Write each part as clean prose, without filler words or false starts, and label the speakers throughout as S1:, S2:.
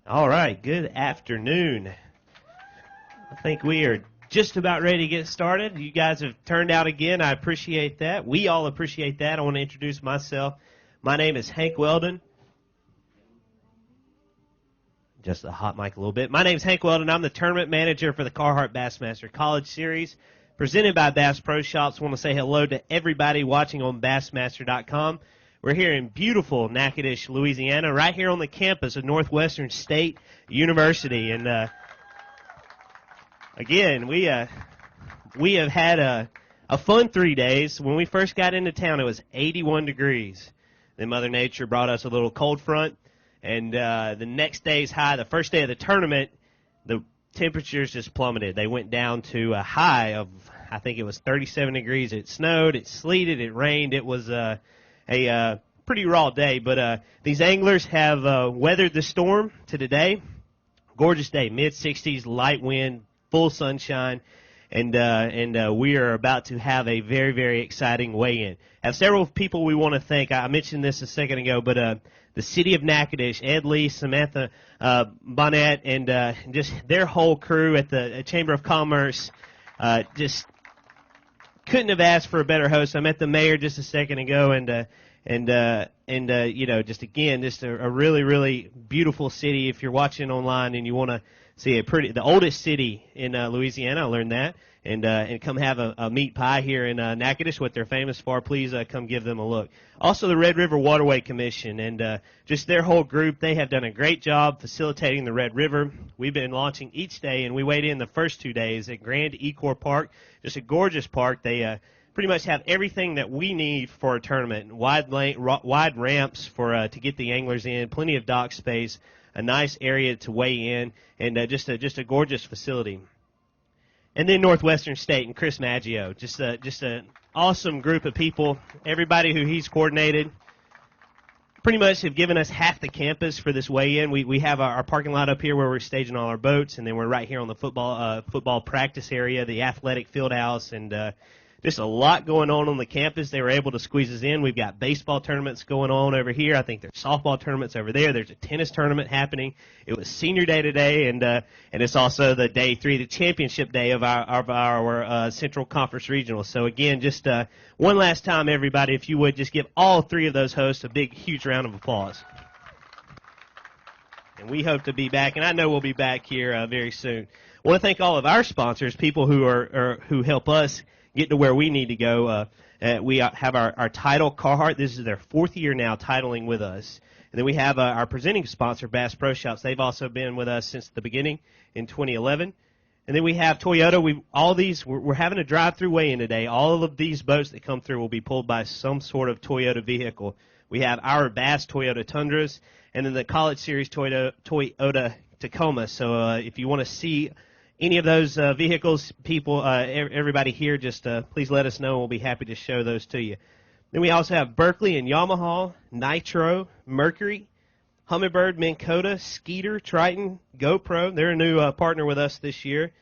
S1: All right, good afternoon. I think we are just about ready to get started. You guys have turned out again. I appreciate that. We all appreciate that. I want to introduce myself. My name is Hank Weldon. Just a hot mic a little bit. My name is Hank Weldon. I'm the tournament manager for the Carhartt Bassmaster College Series presented by Bass Pro Shops. I want to say hello to everybody watching on Bassmaster.com. We're here in beautiful Natchitoches, Louisiana, right here on the campus of Northwestern State University. And again, we have had a fun 3 days. When we first got into town, it was 81 degrees. Then Mother Nature brought us a little cold front. And the next day's high, the first day of the tournament, the temperatures just plummeted. They went down to a high of, I think it was 37 degrees. It snowed, it sleeted, it rained. It was a pretty raw day. But these anglers have weathered the storm to today. Gorgeous day, mid-60s, light wind, full sunshine. And we are about to have a very, very exciting weigh-in. I have several people we want to thank. I mentioned this a second ago, but the city of Natchitoches, Ed Lee, Samantha Bonnet, and just their whole crew at the Chamber of Commerce just couldn't have asked for a better host. I met the mayor just a second ago, and you know, just again, just a really, really beautiful city. If you're watching online and you want to see the oldest city in Louisiana, I learned that, and come have a meat pie here in Natchitoches, what they're famous for. Please come give them a look. Also, the Red River Waterway Commission and just their whole group, they have done a great job facilitating the Red River. We've been launching each day, and we weighed in the first 2 days at Grand Ecor Park, just a gorgeous park. They pretty much have everything that we need for a tournament. Wide ramps for to get the anglers in, plenty of dock space, a nice area to weigh in, and just a gorgeous facility. And then Northwestern State and Chris Maggio, just an awesome group of people. Everybody who he's coordinated pretty much have given us half the campus for this weigh-in. We have our parking lot up here where we're staging all our boats, and then we're right here on the football practice area, the athletic field house, and just a lot going on the campus. They were able to squeeze us in. We've got baseball tournaments going on over here. I think there's softball tournaments over there. There's a tennis tournament happening. It was senior day today, and it's also the day 3, the championship day of our Central Conference Regional. So again, just one last time, everybody, if you would just give all 3 of those hosts a big, huge round of applause. And we hope to be back, and I know we'll be back here very soon. I want to thank all of our sponsors, people who help us get to where we need to go. We have our title, Carhartt. This is their 4th year now titling with us. And then we have our presenting sponsor, Bass Pro Shops. They've also been with us since the beginning in 2011. And then we have Toyota. We're having a drive-through weigh-in today. All of these boats that come through will be pulled by some sort of Toyota vehicle. We have our B.A.S.S Toyota Tundras, and then the College Series Toyota Tacoma. So if you want to see any of those vehicles, people, everybody here, just please let us know. We'll be happy to show those to you. Then we also have Berkeley and Yamaha, Nitro, Mercury, Humminbird, Minn Kota, Skeeter, Triton, GoPro. They're a new partner with us this year.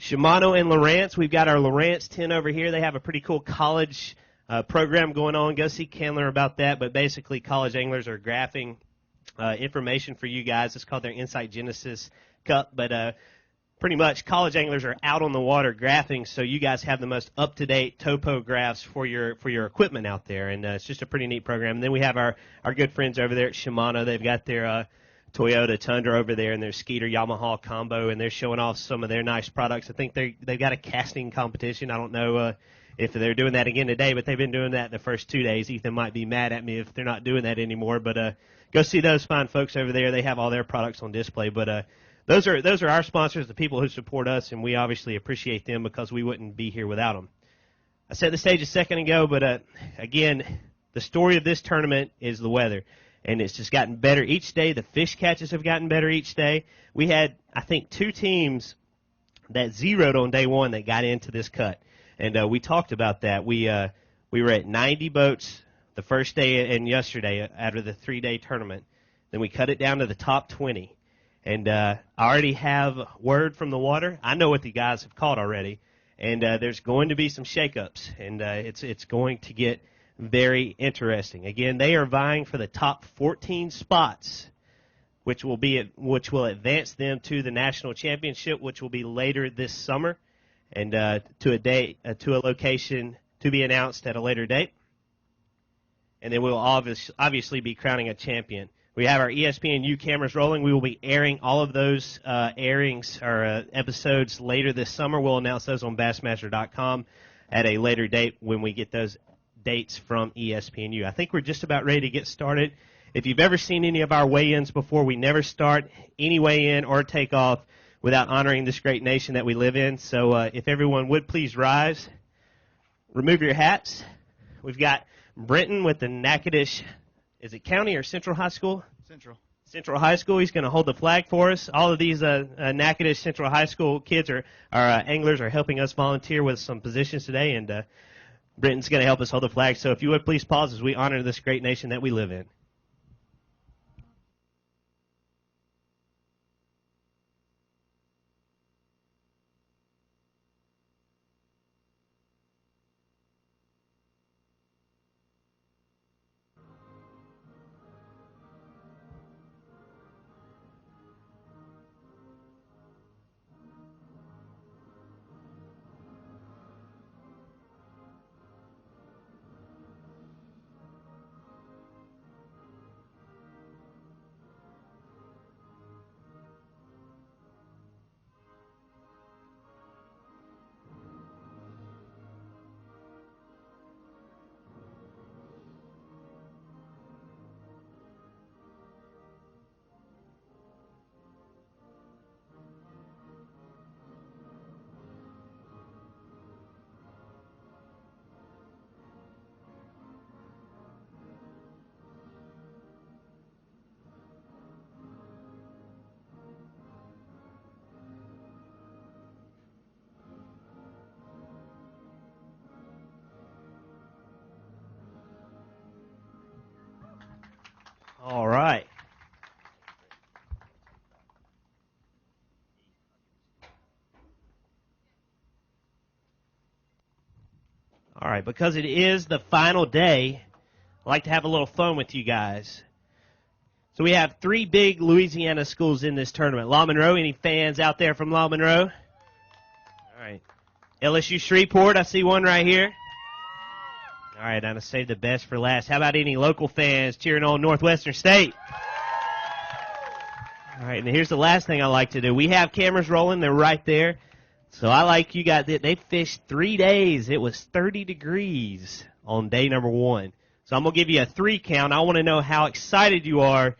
S1: Shimano and Lowrance. We've got our Lowrance 10 over here. They have a pretty cool college program going on. Go see Candler about that. But basically, college anglers are graphing information for you guys. It's called their Insight Genesis Cup. But pretty much, college anglers are out on the water graphing, so you guys have the most up-to-date topographs for your equipment out there, and it's just a pretty neat program. And then we have our good friends over there at Shimano. They've got their Toyota Tundra over there and their Skeeter Yamaha combo, and they're showing off some of their nice products. I think they've got a casting competition. I don't know if they're doing that again today, but they've been doing that the first 2 days. Ethan might be mad at me if they're not doing that anymore, but go see those fine folks over there. They have all their products on display, but those are our sponsors, the people who support us, and we obviously appreciate them because we wouldn't be here without them. I set the stage a second ago, but again, the story of this tournament is the weather, and it's just gotten better each day. The fish catches have gotten better each day. We had, I think, 2 teams that zeroed on day 1 that got into this cut, and we talked about that. We were at 90 boats the first day and yesterday out of the 3-day tournament. Then we cut it down to the top 20. And I already have word from the water. I know what the guys have caught already. And there's going to be some shakeups. And it's going to get very interesting. Again, they are vying for the top 14 spots which will advance them to the national championship, which will be later this summer, and to a location to be announced at a later date. And then we will obviously be crowning a champion. We have our ESPNU cameras rolling. We will be airing all of those episodes later this summer. We'll announce those on Bassmaster.com at a later date when we get those dates from ESPNU. I think we're just about ready to get started. If you've ever seen any of our weigh-ins before, we never start any weigh-in or takeoff without honoring this great nation that we live in. So if everyone would please rise, remove your hats. We've got Brenton with the Natchitoches, is it County or Central High School? Central High School. He's going to hold the flag for us. All of these Natchitoches Central High School kids are anglers are helping us volunteer with some positions today, and Brenton's going to help us hold the flag. So if you would please pause as we honor this great nation that we live in. All right. All right, because it is the final day, I'd like to have a little fun with you guys. So we have 3 big Louisiana schools in this tournament. La Monroe, any fans out there from La Monroe? All right. LSU Shreveport, I see one right here. All right, I'm going to save the best for last. How about any local fans cheering on Northwestern State? All right, and here's the last thing I like to do. We have cameras rolling. They're right there. So I like you guys. They fished 3 days. It was 30 degrees on day number 1. So I'm going to give you a 3 count. I want to know how excited you are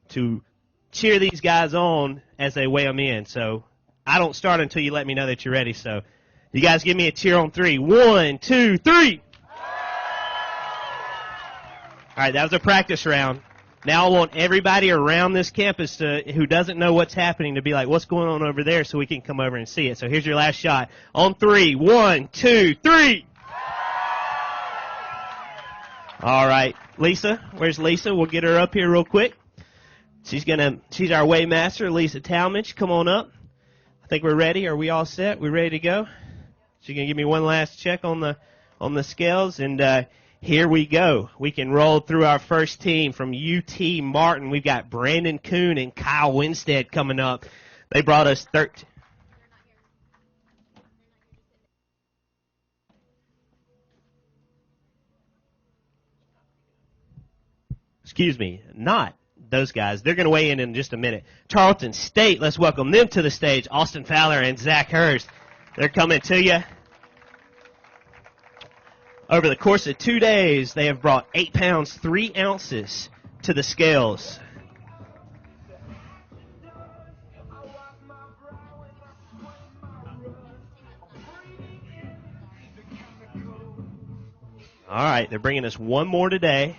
S1: to cheer these guys on as they weigh them in. So I don't start until you let me know that you're ready. So you guys give me a cheer on 3. 1, 2, 3. All right, that was a practice round. Now I want everybody around this campus who doesn't know what's happening to be like, what's going on over there, so we can come over and see it. So here's your last shot. On 3. 1, 2, 3. All right, Lisa. Where's Lisa? We'll get her up here real quick. She's our weighmaster, Lisa Talmadge. Come on up. I think we're ready. Are we all set? We ready to go? She's gonna give me one last check on the scales, and here we go. We can roll through our first team from UT Martin. We've got Brandon Kuhn and Kyle Winstead coming up. They brought us 13. Excuse me, not those guys. They're going to weigh in just a minute. Charlton State, let's welcome them to the stage. Austin Fowler and Zach Hurst. They're coming to you. Over the course of 2 days, they have brought 8 pounds, 3 ounces to the scales. All right, they're bringing us one more today.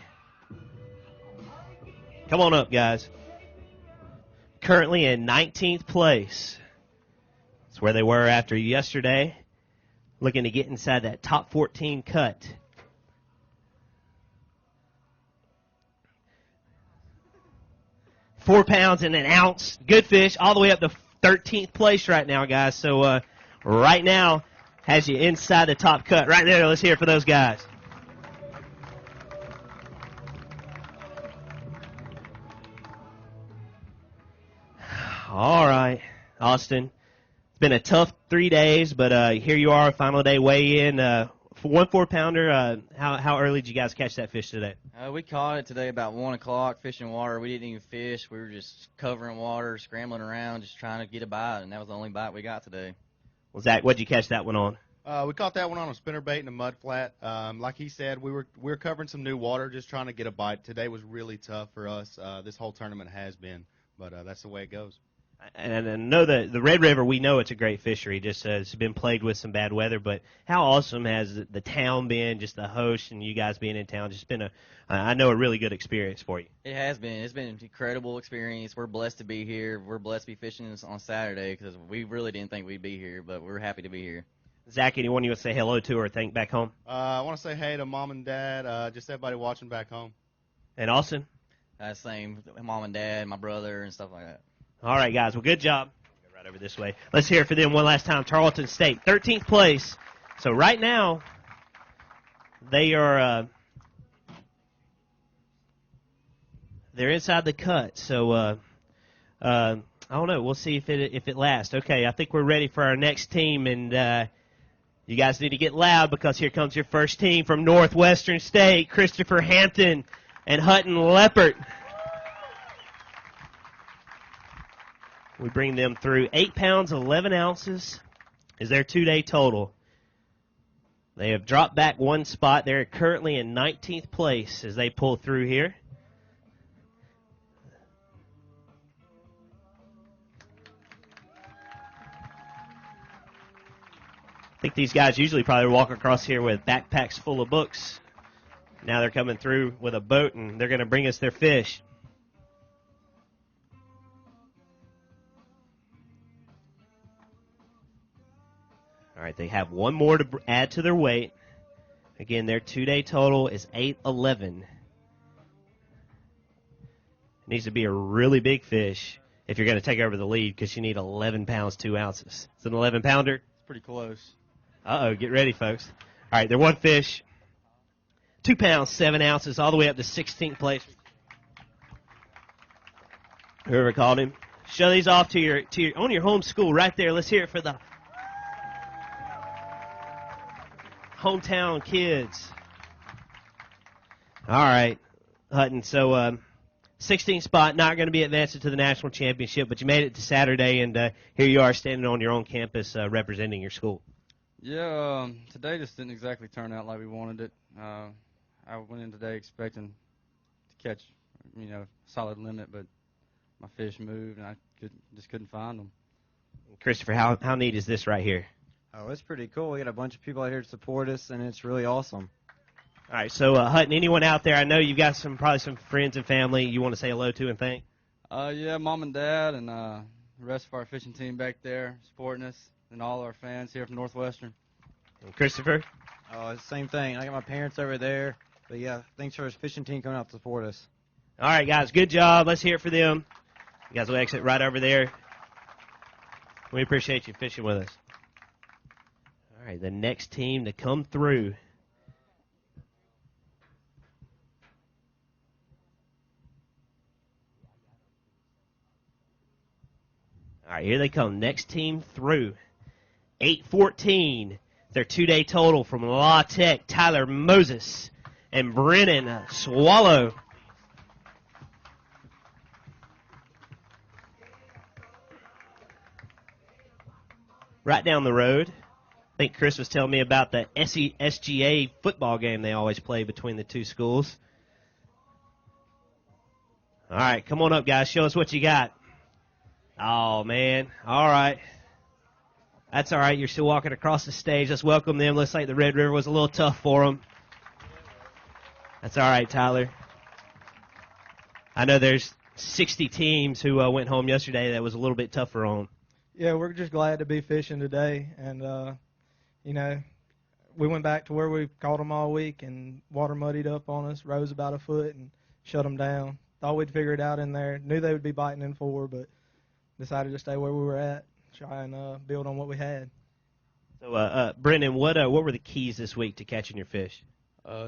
S1: Come on up, guys. Currently in 19th place. That's where they were after yesterday. Looking to get inside that top 14 cut. £4 pounds and an ounce. Good fish. All the way up to 13th place right now, guys. So right now has you inside the top cut. Right there. Let's hear it for those guys. All right, Austin. It's been a tough 3 days, but here you are, final day weigh-in. For 1 4-pounder, how early did you guys catch that fish today?
S2: We caught it today about 1 o'clock, fishing water. We didn't even fish. We were just covering water, scrambling around, just trying to get a bite, and that was the only bite we got today.
S1: Well, Zach, what'd you catch that one on?
S3: We caught that one on a spinnerbait in a mud flat. Like he said, we were covering some new water, just trying to get a bite. Today was really tough for us. This whole tournament has been, but that's the way it goes.
S1: And I know the Red River, we know it's a great fishery. Just it's been plagued with some bad weather, but how awesome has the town been, just the host and you guys being in town? Just been I know, a really good experience for you.
S2: It has been. It's been an incredible experience. We're blessed to be here. We're blessed to be fishing on Saturday because we really didn't think we'd be here, but we're happy to be here.
S1: Zach, anyone you want to say hello to or thank back home?
S3: I want to say hey to Mom and Dad, just everybody watching back home.
S1: And Austin?
S2: Same, Mom and Dad, my brother, and stuff like that.
S1: All right, guys. Well, good job. Go right over this way. Let's hear it for them one last time. Tarleton State, 13th place. So right now, they are they're inside the cut. So I don't know. We'll see if it lasts. Okay, I think we're ready for our next team, and you guys need to get loud because here comes your first team from Northwestern State, Christopher Hampton and Hutton Leppert. We bring them through. 8 pounds, 11 ounces is their 2-day total. They have dropped back 1 spot. They're currently in 19th place as they pull through here. I think these guys usually probably walk across here with backpacks full of books. Now they're coming through with a boat, and they're going to bring us their fish. All right, they have 1 more to add to their weight. Again, their 2-day total is 811. It needs to be a really big fish if you're going to take over the lead because you need 11 pounds, 2 ounces. It's an 11-pounder.
S2: It's pretty close.
S1: Uh-oh, get ready, folks. All right, they're 1 fish, 2 pounds, 7 ounces, all the way up to 16th place. Whoever called him. Show these off to your on your home school right there. Let's hear it for the hometown kids. All right, Hutton. So 16th spot, not going to be advancing to the national championship, but you made it to Saturday, and here you are standing on your own campus representing your school.
S4: Yeah, today just didn't exactly turn out like we wanted it. I went in today expecting to catch, solid limit, but my fish moved, and I just couldn't find them.
S1: Christopher, how neat is this right here?
S5: Oh, it's pretty cool. We got a bunch of people out here to support us, and it's really awesome.
S1: All right, so Hutton, anyone out there? I know you've got probably some friends and family you want to say hello to and thank.
S4: Yeah, Mom and Dad, and the rest of our fishing team back there supporting us, and all our fans here from Northwestern.
S1: And Christopher?
S5: Oh, it's the same thing. I got my parents over there. But, yeah, thanks for our fishing team coming out to support us.
S1: All right, guys, good job. Let's hear it for them. You guys will exit right over there. We appreciate you fishing with us. All right, the next team to come through. All right, here they come. Next team through. 8:14. Their 2-day total from La Tech, Tyler Moses and Brennan Swallow. Right down the road. I think Chris was telling me about the SGA football game they always play between the two schools. All right, come on up, guys. Show us what you got. Oh, man. All right. That's all right. You're still walking across the stage. Let's welcome them. Looks like the Red River was a little tough for them. That's all right, Tyler. I know there's 60 teams who went home yesterday that was a little bit tougher on.
S6: Yeah, we're just glad to be fishing today. And, we went back to where we caught them all week, and water muddied up on us, rose about a foot, and shut them down. Thought we'd figure it out in there. Knew they would be biting in 4, but decided to stay where we were at, try and build on what we had.
S1: So, Brendan, what were the keys this week to catching your fish?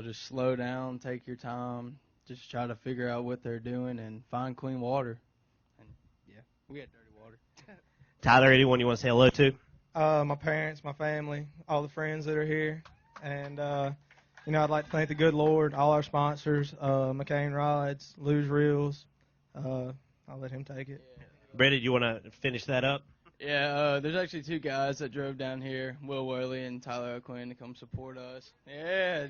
S7: Just slow down, take your time, just try to figure out what they're doing, and find clean water. And, yeah, we had dirty water.
S1: Tyler, anyone you want to say hello to?
S6: My parents, my family, all the friends that are here. And, I'd like to thank the good Lord, all our sponsors, McCain Rods, Lose Reels. I'll let him take it.
S1: Brandon, you want to finish that up?
S7: Yeah, there's actually two guys that drove down here, Will Worley and Tyler O'Quinn, to come support us. Yeah,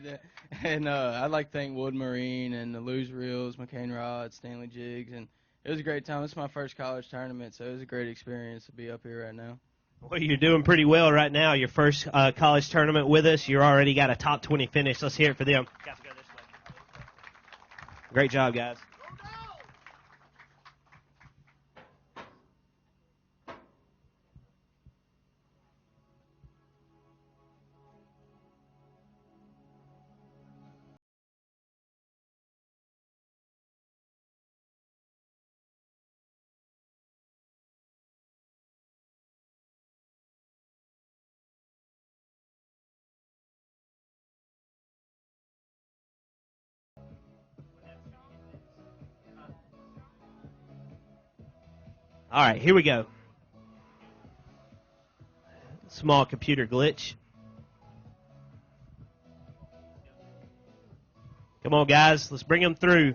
S7: and I'd like to thank Wood Marine and the Lose Reels, McCain Rod, Stanley Jigs, and it was a great time. It's my first college tournament, so it was a great experience to be up here right now.
S1: Well, you're doing pretty well right now. Your first college tournament with us. You already got a top 20 finish. Let's hear it for them. Guys, go this way. Great job, guys. All right, here we go. Small computer glitch. Come on, guys. Let's bring them through.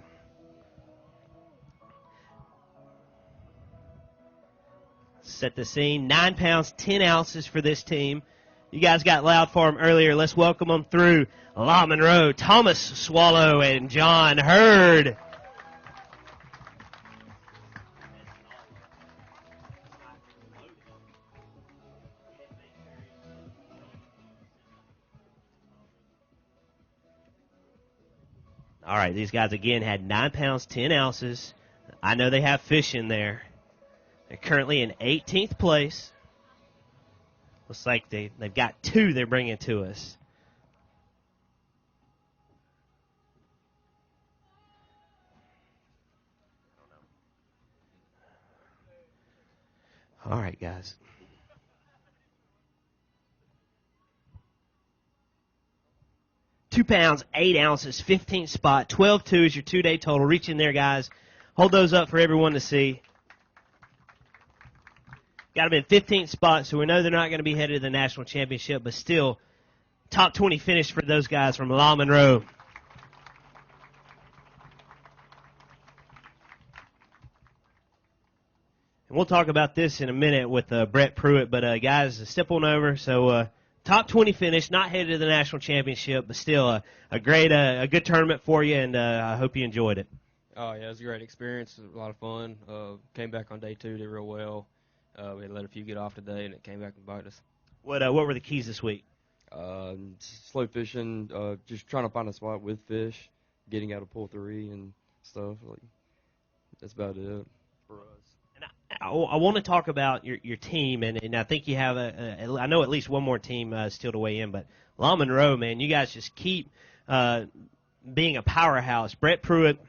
S1: Set the scene. 9 pounds, 10 ounces for this team. You guys got loud for them earlier. Let's welcome them through. La Monroe, Thomas Swallow, and John Hurd. All right, these guys, again, had 9 pounds, 10 ounces. I know they have fish in there. They're currently in 18th place. Looks like they've got 2 they're bringing to us. All right, guys. £2 pounds, 8 ounces, 15th spot, 12-2 is your 2-day total. Reach in there, guys. Hold those up for everyone to see. Got them in 15th spot, so we know they're not going to be headed to the national championship, but still, top 20 finish for those guys from La Monroe. And we'll talk about this in a minute with Brett Pruitt, but guys, step on over. So top 20 finish, not headed to the national championship, but still a good tournament for you, and I hope you enjoyed it.
S8: Oh, yeah, it was a great experience. It was a lot of fun. Came back on day 2, did real well. We had let a few get off today, and it came back and bite us.
S1: What were the keys this week?
S8: Slow fishing, just trying to find a spot with fish, getting out of pull 3 and stuff. That's about it for us.
S1: And I want to talk about your team, and I think you have I know at least one more team still to weigh in, but La Monroe, man, you guys just keep being a powerhouse. Brett Pruitt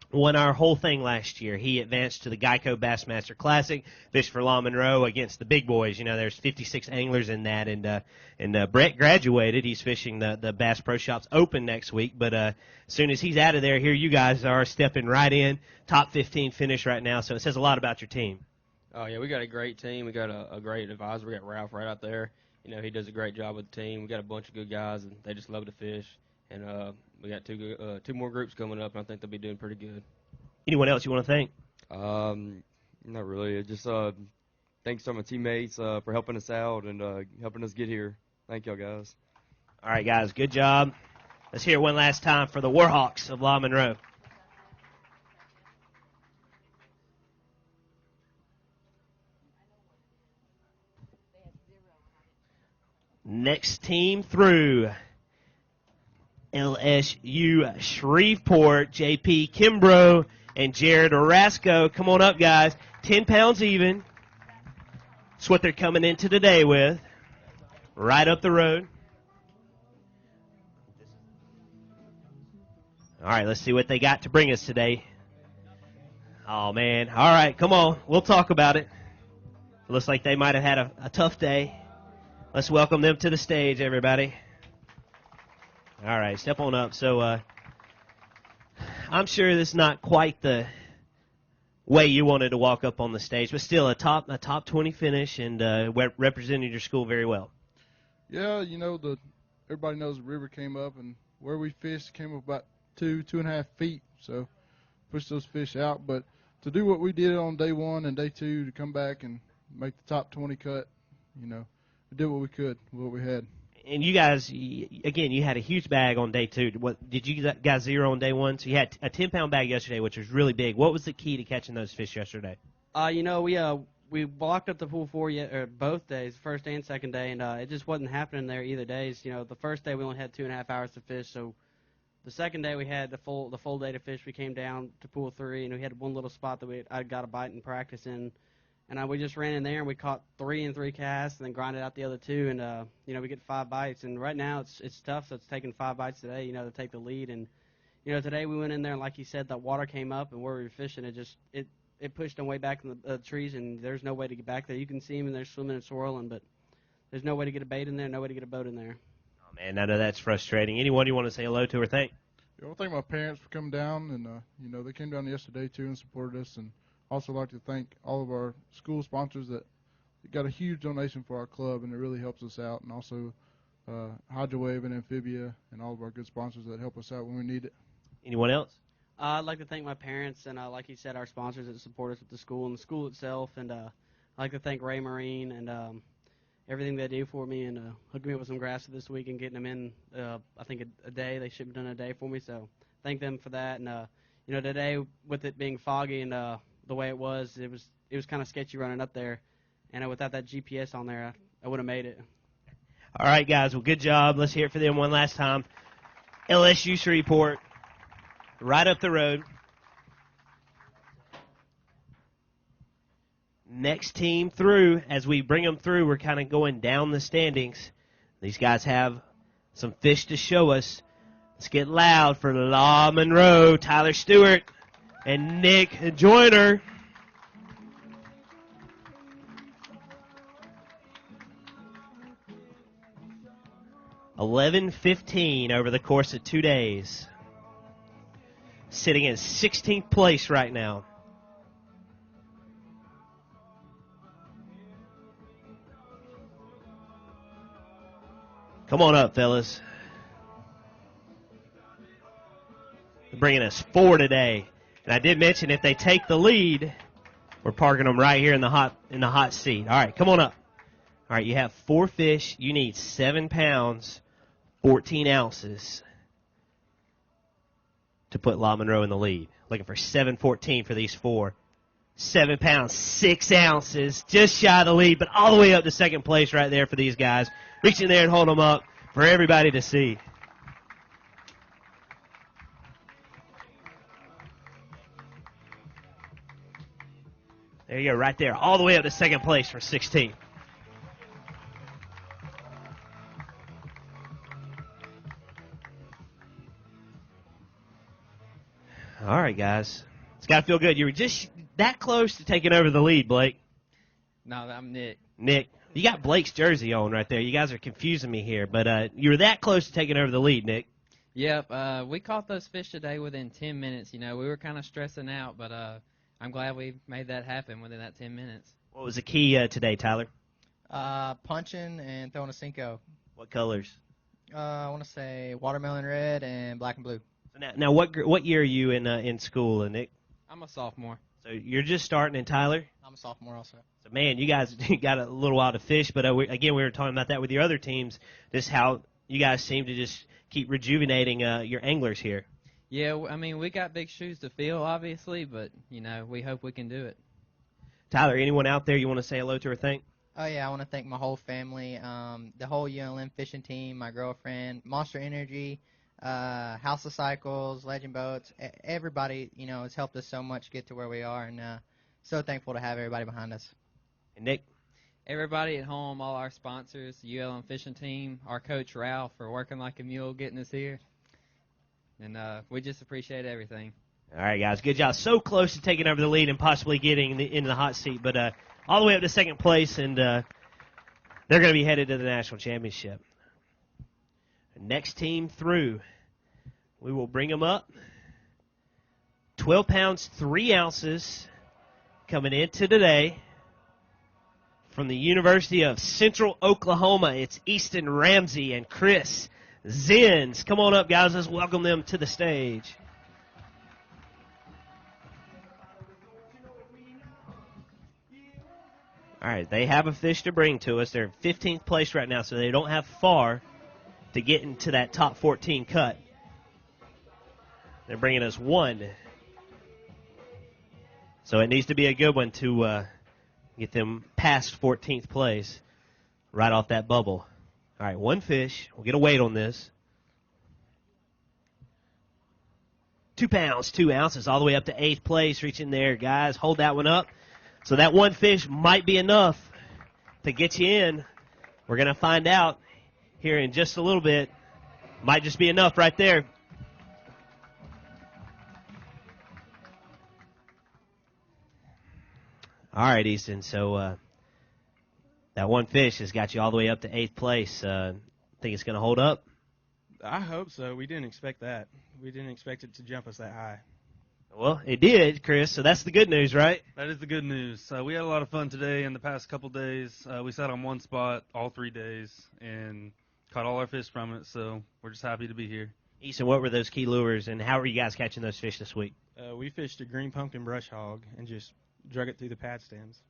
S1: won our whole thing last year. He advanced to the Geico Bassmaster Classic, fished for La Monroe against the big boys. You know, there's 56 anglers in that, and Brett graduated. He's fishing the Bass Pro Shops Open next week, but as soon as he's out of there, here you guys are stepping right in, top 15 finish right now, so it says a lot about your team.
S8: Oh, yeah, we got a great team. We got a great advisor. We got Ralph right out there. You know, he does a great job with the team. We got a bunch of good guys, and they just love to fish. And we got two more groups coming up, and I think they'll be doing pretty good.
S1: Anyone else you want to thank?
S8: Not really. Just thanks to my teammates for helping us out and helping us get here. Thank y'all, guys.
S1: All right, guys, good job. Let's hear it one last time for the Warhawks of La Monroe. Next team through, LSU Shreveport, JP Kimbrough and Jared Orasco. Come on up, guys. 10 pounds even. That's what they're coming into today with. Right up the road. All right, let's see what they got to bring us today. Oh, man. All right, come on. We'll talk about it. Looks like they might have had a tough day. Let's welcome them to the stage, everybody. All right, step on up. So I'm sure this is not quite the way you wanted to walk up on the stage, but still a top 20 finish and represented your school very well.
S9: Yeah, everybody knows the river came up, and where we fished came up about 2.5 feet, so pushed those fish out. But to do what we did on day 1 and day 2, to come back and make the top 20 cut, we did what we could, what we had.
S1: And you guys, again, you had a huge bag on day 2. What did you guys zero on day 1? So you had a 10-pound bag yesterday, which was really big. What was the key to catching those fish yesterday?
S10: We blocked up the pool both days, first and second day, and it just wasn't happening there either days. The first day we only had 2.5 hours to fish, so the second day we had the full day to fish. We came down to pool 3, and we had one little spot that I got a bite in practice in. And we just ran in there and we caught 3 in 3 casts and then grinded out the other 2. And, we get 5 bites. And right now it's tough, so it's taking 5 bites today, to take the lead. And, today we went in there and like you said, the water came up and where we were fishing, it pushed them way back in the trees and there's no way to get back there. You can see them and they're swimming and swirling, but there's no way to get a bait in there, no way to get a boat in there.
S1: Oh, man, I know that's frustrating. Anyone you want to say hello to or thank?
S9: Yeah, I want to thank my parents for coming down. And, they came down yesterday, too, and supported us. And also like to thank all of our school sponsors that got a huge donation for our club, and it really helps us out. And also Hydrowave and Amphibia and all of our good sponsors that help us out when we need it.
S1: Anyone else?
S10: I'd like to thank my parents and, like you said, our sponsors that support us at the school and the school itself. And I'd like to thank Ray Marine and everything they do for me and hooking me up with some grasses this week and getting them in, I think, a day. They should have done a day for me, so thank them for that. And, today with it being foggy and the way it was kind of sketchy running up there. And without that GPS on there, I would have made it.
S1: All right, guys. Well, good job. Let's hear it for them one last time. LSU Shreveport, right up the road. Next team through. As we bring them through, we're kind of going down the standings. These guys have some fish to show us. Let's get loud for Law Monroe, Tyler Stewart, and Nick Joyner. $11.15 over the course of 2 days. Sitting in 16th place right now. Come on up, fellas. They're bringing us 4 today. And I did mention if they take the lead, we're parking them right here in the hot seat. All right, come on up. All right, you have 4 fish. You need 7 pounds, 14 ounces to put La Monroe in the lead. Looking for 7.14 for these 4. 7 pounds, 6 ounces, just shy of the lead, but all the way up to second place right there for these guys. Reach in there and hold them up for everybody to see. There you go, right there, all the way up to second place for 16. All right, guys. It's got to feel good. You were just that close to taking over the lead, Blake.
S11: No, I'm Nick.
S1: Nick, you got Blake's jersey on right there. You guys are confusing me here, but you were that close to taking over the lead, Nick.
S11: Yep, we caught those fish today within 10 minutes. We were kind of stressing out, but I'm glad we made that happen within that 10 minutes.
S1: What was the key today, Tyler?
S12: Punching and throwing a Cinco.
S1: What colors?
S12: I want to say watermelon red and black and blue.
S1: So now what year are you in school, Nick?
S11: I'm a sophomore.
S1: So you're just starting, and Tyler?
S12: I'm a sophomore also.
S1: So, man, you guys got a little while to fish, but we were talking about that with your other teams, just how you guys seem to just keep rejuvenating your anglers here.
S11: Yeah, I mean, we got big shoes to fill, obviously, but, we hope we can do it.
S1: Tyler, anyone out there you want to say hello to or thank?
S12: Oh, yeah, I want to thank my whole family, the whole ULM fishing team, my girlfriend, Monster Energy, House of Cycles, Legend Boats. Everybody, has helped us so much get to where we are, and so thankful to have everybody behind us.
S1: And Nick?
S11: Everybody at home, all our sponsors, the ULM fishing team, our coach Ralph for working like a mule getting us here. And we just appreciate everything.
S1: All right, guys, good job. So close to taking over the lead and possibly getting into the hot seat, but all the way up to second place, and they're going to be headed to the national championship. Next team through, we will bring them up. 12 pounds, 3 ounces coming into today from the University of Central Oklahoma. It's Easton Ramsey and Chris Zins. Come on up, guys. Let's welcome them to the stage. All right, they have a fish to bring to us. They're in 15th place right now, so they don't have far to get into that top 14 cut. They're bringing us one. So it needs to be a good one to get them past 14th place right off that bubble. All right, one fish. We'll get a weight on this. 2 pounds, 2 ounces, all the way up to 8th place. Reach in there, guys. Hold that one up. So that one fish might be enough to get you in. We're going to find out here in just a little bit. Might just be enough right there. All right, Easton. So that one fish has got you all the way up to 8th place. Think it's going to hold up?
S13: I hope so. We didn't expect that. We didn't expect it to jump us that high.
S1: Well, it did, Chris, so that's the good news, right?
S14: That is the good news. We had a lot of fun today and the past couple days. We sat on one spot all 3 days and caught all our fish from it, so we're just happy to be here.
S1: Easton, what were those key lures, and how were you guys catching those fish this week?
S13: We fished a green pumpkin brush hog and just drug it through the pad stems.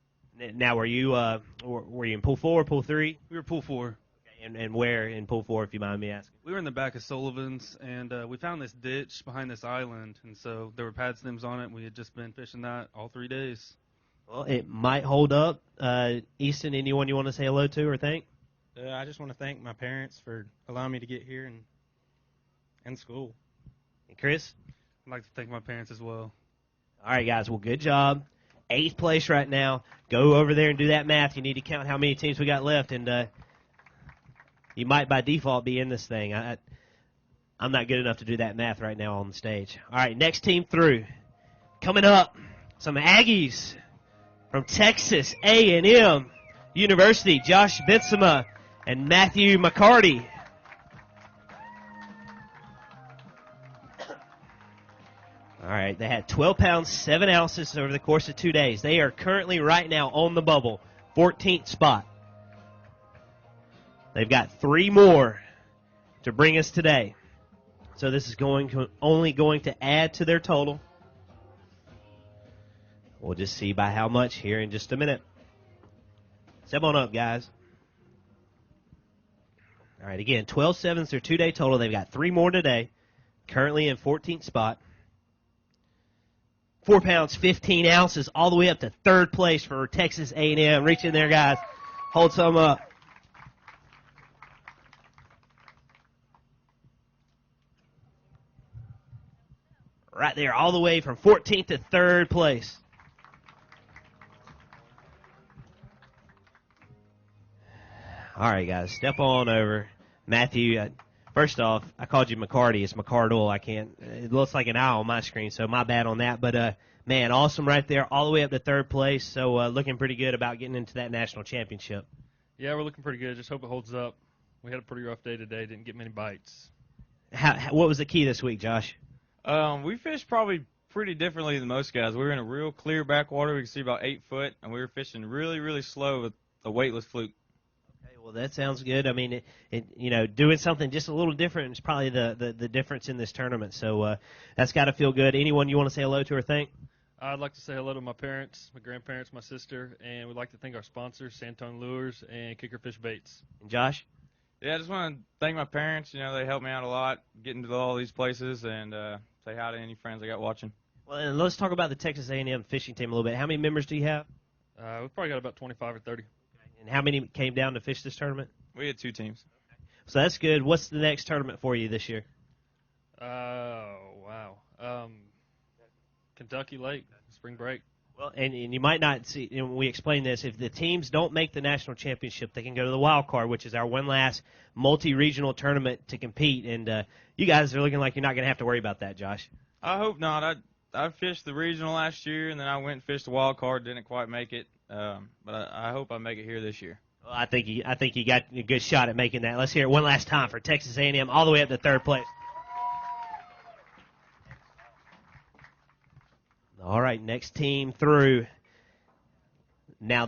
S1: Now, were you in pool 4 or pool 3?
S14: We were pool 4.
S1: Okay, and where in pool 4, if you mind me asking?
S14: We were in the back of Sullivan's, and we found this ditch behind this island, and so there were pad stems on it, and we had just been fishing that all 3 days.
S1: Well, it might hold up. Easton, anyone you want to say hello to or thank?
S13: I just want to thank my parents for allowing me to get here and school.
S1: And Chris?
S14: I'd like to thank my parents as well.
S1: All right, guys. Well, good job. 8th place right now. Go over there and do that math. You need to count how many teams we got left, and you might by default be in this thing. I'm not good enough to do that math right now on the stage. All right, next team through. Coming up, some Aggies from Texas A&M University, Josh Bensema and Matthew McCarty. All right, they had 12 pounds, 7 ounces over the course of 2 days. They are currently right now on the bubble, 14th spot. They've got 3 more to bring us today. So this is only going to add to their total. We'll just see by how much here in just a minute. Step on up, guys. All right, again, 12.7 their 2-day total. They've got 3 more today. Currently in 14th spot. 4 pounds, 15 ounces, all the way up to 3rd place for Texas A&M. Reach in there, guys. Hold some up. Right there, all the way from 14th to 3rd place. All right, guys, step on over. Matthew, first off, I called you McCarty. It's McCardle. It looks like an I on my screen, so my bad on that. But, man, awesome right there, all the way up to 3rd place. So looking pretty good about getting into that national championship.
S14: Yeah, we're looking pretty good. Just hope it holds up. We had a pretty rough day today. Didn't get many bites.
S1: What was the key this week, Josh?
S15: We fished probably pretty differently than most guys. We were in a real clear backwater. We could see about 8 foot, and we were fishing really, really slow with a weightless fluke.
S1: Okay, well, that sounds good. I mean, doing something just a little different is probably the difference in this tournament. So that's got to feel good. Anyone you want to say hello to or thank?
S14: I'd like to say hello to my parents, my grandparents, my sister, and we'd like to thank our sponsors, Santone Lures and Kickerfish Baits.
S1: And Josh?
S15: Yeah, I just want to thank my parents. You know, they helped me out a lot getting to all these places, and say hi to any friends I got watching.
S1: Well, and let's talk about the Texas A&M fishing team a little bit. How many members do you have?
S14: We've probably got about 25 or 30.
S1: And how many came down to fish this tournament?
S15: We had 2 teams.
S1: So that's good. What's the next tournament for you this year?
S14: Wow. Kentucky Lake, spring break.
S1: Well, and you might not see, when we explain this, if the teams don't make the national championship, they can go to the wild card, which is our one last multi-regional tournament to compete. And you guys are looking like you're not going to have to worry about that, Josh.
S15: I hope not. I fished the regional last year, and then I went and fished the wild card. Didn't quite make it, but I hope I make it here this year.
S1: Well, I think you got a good shot at making that. Let's hear it one last time for Texas A&M, all the way up to 3rd place. All right, next team through. Now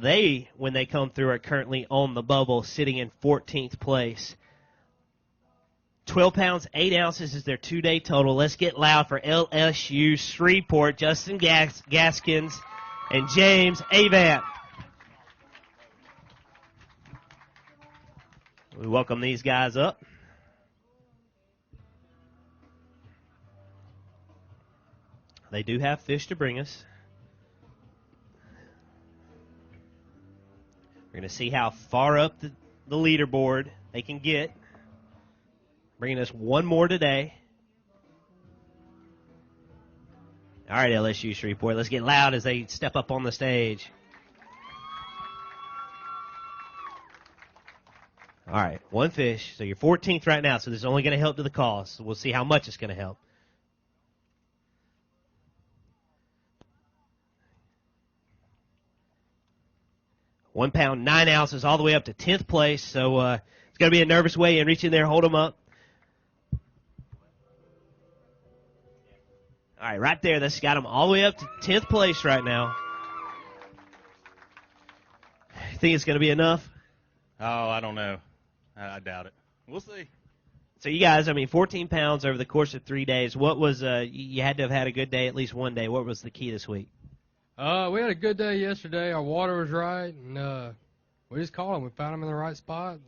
S1: when they come through, are currently on the bubble, sitting in 14th place. 12 pounds, 8 ounces is their 2-day total. Let's get loud for LSU Shreveport, Justin Gaskins and James Avant. We welcome these guys up. They do have fish to bring us. We're going to see how far up the leaderboard they can get. Bringing us one more today. All right, LSU Shreveport, let's get loud as they step up on the stage. All right, one fish. So you're 14th right now, so this is only going to help to the cause. So we'll see how much it's going to help. One pound, 9 ounces, all the way up to 10th place. So it's going to be a nervous way in. Reach in there, hold them up. All right, right there. That's got them all the way up to 10th place right now. Think it's going to be enough?
S3: Oh, I don't know. I doubt it. We'll see.
S1: So you guys, 14 pounds over the course of 3 days. What was, you had to have had a good day at least one day. What was the key this week?
S16: We had a good day yesterday. Our water was right, and we just caught them. We found them in the right spot.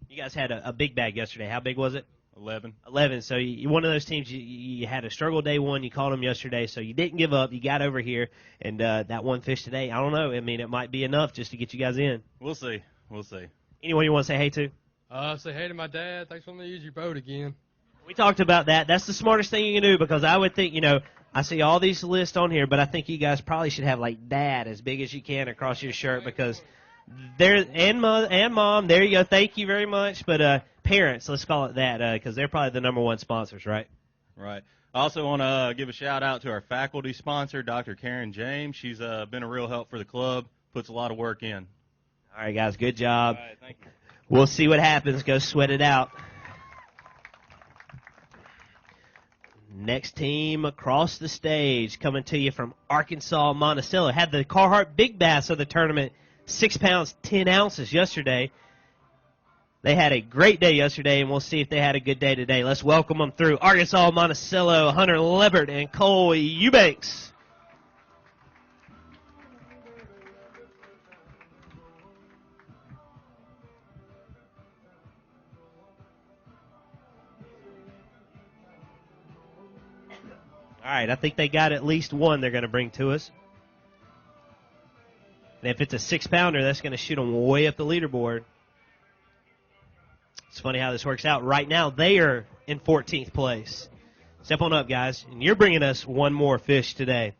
S1: You guys had a big bag yesterday. How big was it?
S3: 11.
S1: 11. So you're one of those teams, you had a struggle day one. You caught them yesterday, so you didn't give up. You got over here, and that one fish today, I don't know. It might be enough just to get you guys in.
S3: We'll see. We'll see.
S1: Anyone you want to say hey to?
S16: Say hey to my dad. Thanks for letting me use your boat again.
S1: We talked about that. That's the smartest thing you can do, because I would think, I see all these lists on here, but I think you guys probably should have, Dad as big as you can across your shirt, because and Mom, there you go. Thank you very much. But parents, let's call it that, because they're probably the number one sponsors, right?
S3: Right. I also want to give a shout-out to our faculty sponsor, Dr. Karen James. She's been a real help for the club, puts a lot of work in.
S1: All right, guys, good job.
S3: All right, thank you.
S1: We'll see what happens. Go sweat it out. Next team across the stage, coming to you from Arkansas, Monticello. Had the Carhartt Big Bass of the tournament, 6 pounds, 10 ounces yesterday. They had a great day yesterday, and we'll see if they had a good day today. Let's welcome them through. Arkansas, Monticello, Hunter Lebert, and Cole Eubanks. All right, I think they got at least one they're going to bring to us. And if it's a 6-pounder, that's going to shoot them way up the leaderboard. It's funny how this works out. Right now, they are in 14th place. Step on up, guys. And you're bringing us one more fish today.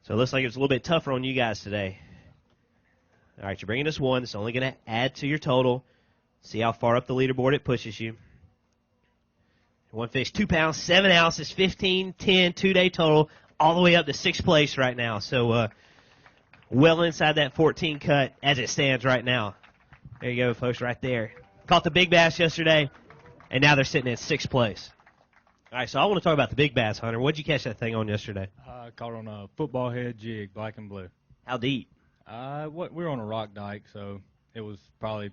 S1: So it looks like it's a little bit tougher on you guys today. All right, you're bringing us one. It's only going to add to your total. See how far up the leaderboard it pushes you. One fish, 2 pounds, 7 ounces, 15, 10, 2-day total, all the way up to 6th place right now. So well inside that 14 cut as it stands right now. There you go, folks, right there. Caught the big bass yesterday, and now they're sitting at 6th place. All right, so I want to talk about the big bass, Hunter. What did you catch that thing on yesterday?
S17: I caught on a football head jig, black and blue.
S1: How deep?
S17: We were on a rock dike, so it was probably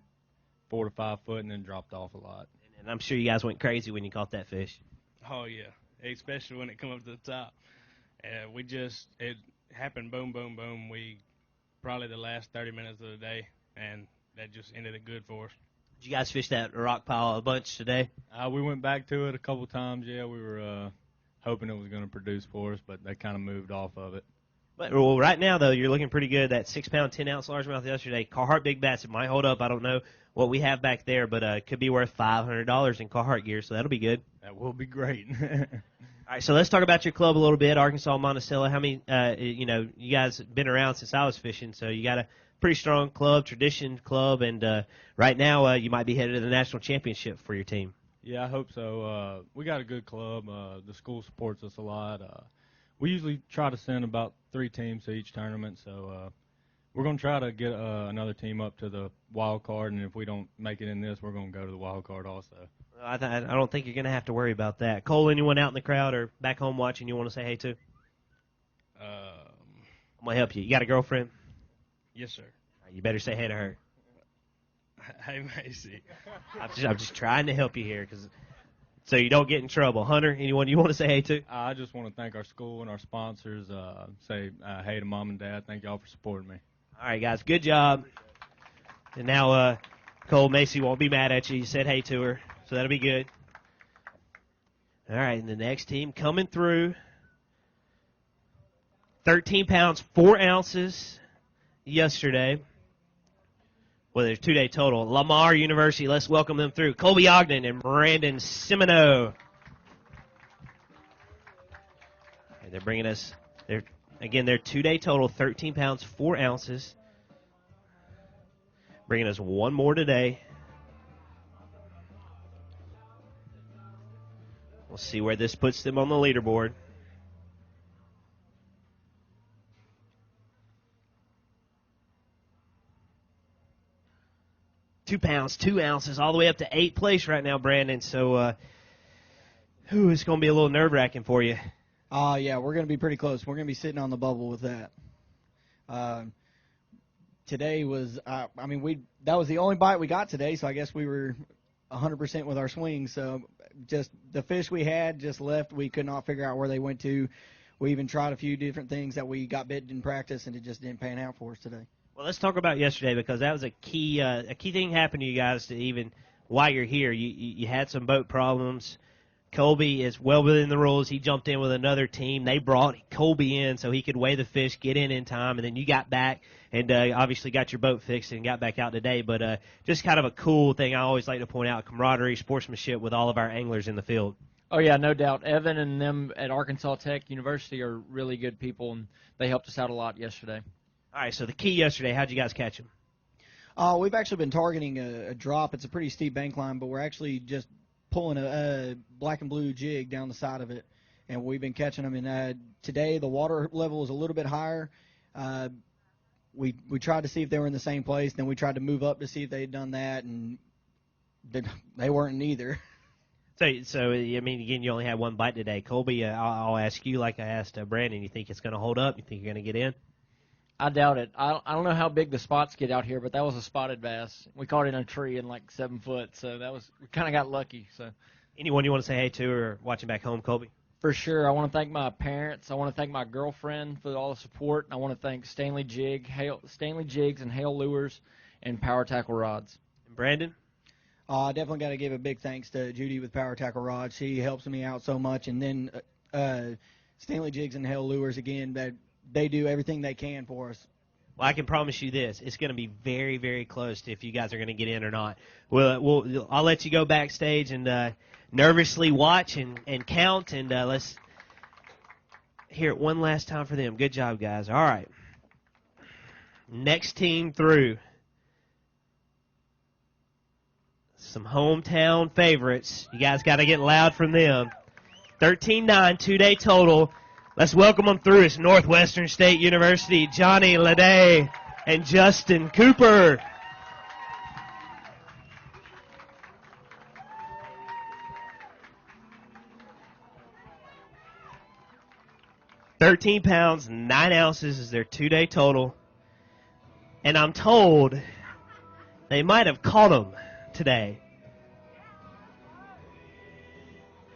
S17: 4 to 5 foot, and then dropped off a lot.
S1: And I'm sure you guys went crazy when you caught that fish.
S18: Oh, yeah, especially when it come up to the top. It happened boom, boom, boom. Probably the last 30 minutes of the day, and that just ended it good for us.
S1: Did you guys fish that rock pile a bunch today?
S17: We went back to it a couple times, yeah. We were hoping it was going to produce for us, but they kind of moved off of it.
S1: But well, right now, though, you're looking pretty good. That 6-pound, 10-ounce largemouth yesterday. Carhartt Big Bass, it might hold up. I don't know what we have back there, but it could be worth $500 in Carhartt gear, so that'll be good.
S17: That will be great.
S1: All right, so let's talk about your club a little bit, Arkansas, Monticello. How many, you guys have been around since I was fishing, so you got a pretty strong club, tradition club, and right now you might be headed to the national championship for your team.
S17: Yeah, I hope so. We got a good club. The school supports us a lot. We usually try to send about 3 teams to each tournament, so we're going to try to get another team up to the wild card, and if we don't make it in this, we're going to go to the wild card also.
S1: I don't think you're going to have to worry about that. Cole, anyone out in the crowd or back home watching you want to say hey to? I'm I'm gonna help you. You got a girlfriend?
S18: Yes, sir.
S1: You better say hey to her.
S18: Hey, Macy.
S1: I'm just trying to help you here, so you don't get in trouble. Hunter, anyone you want to say hey to?
S17: I just want to thank our school and our sponsors. Say hey to Mom and Dad. Thank y'all for supporting me.
S1: All right, guys, good job. And now Cole Macy won't be mad at you. You said hey to her, so that'll be good. All right, and the next team coming through. 13 pounds, 4 ounces yesterday. Well, there's 2-day total. Lamar University, let's welcome them through. Colby Ogden and Brandon Semino. And they're bringing us, their 2-day total, 13 pounds, 4 ounces. Bringing us one more today. We'll see where this puts them on the leaderboard. £2 pounds, 2 ounces, all the way up to 8th place right now, Brandon. So, it's going to be a little nerve-wracking for you.
S19: Yeah, we're going to be pretty close. We're going to be sitting on the bubble with that. Today was, that was the only bite we got today, so I guess we were 100% with our swings. So, just the fish we had just left. We could not figure out where they went to. We even tried a few different things that we got bitten in practice, and it just didn't pan out for us today.
S1: Well, let's talk about yesterday, because that was a key thing happened to you guys to even while you're here. You had some boat problems. Colby is well within the rules. He jumped in with another team. They brought Colby in so he could weigh the fish, get in time, and then you got back and obviously got your boat fixed and got back out today. But just kind of a cool thing I always like to point out, camaraderie, sportsmanship with all of our anglers in the field.
S20: Oh, yeah, no doubt. Evan and them at Arkansas Tech University are really good people, and they helped us out a lot yesterday.
S1: All right, so the key yesterday, how'd you guys catch him?
S19: We've actually been targeting a drop. It's a pretty steep bank line, but we're actually just pulling a black and blue jig down the side of it, and we've been catching them. And today the water level is a little bit higher. We tried to see if they were in the same place. Then we tried to move up to see if they had done that, and they weren't either.
S1: So again, you only had one bite today. Colby, I'll ask you like I asked Brandon. You think it's going to hold up? You think you're going to get in?
S20: I doubt it. I don't know how big the spots get out here, but that was a spotted bass. We caught it in a tree in like 7 foot, so we kind of got lucky. So,
S1: anyone you want to say hey to or watching back home, Colby?
S20: For sure. I want to thank my parents. I want to thank my girlfriend for all the support. I want to thank Stanley Jigs and Hale Lures and Power Tackle Rods.
S1: And Brandon?
S19: I definitely got to give a big thanks to Judy with Power Tackle Rods. She helps me out so much. And then Stanley Jigs and Hale Lures, again, that they do everything they can for us.
S1: Well, I can promise you this. It's going to be very, very close to if you guys are going to get in or not. I'll let you go backstage and nervously watch and count, and let's hear it one last time for them. Good job, guys. All right. Next team through. Some hometown favorites. You guys got to get loud from them. 13-9, 2-day total. Let's welcome them through. It's Northwestern State University, Johnny Leday and Justin Cooper. £13, 9 ounces is their 2-day total. And I'm told they might have caught them today.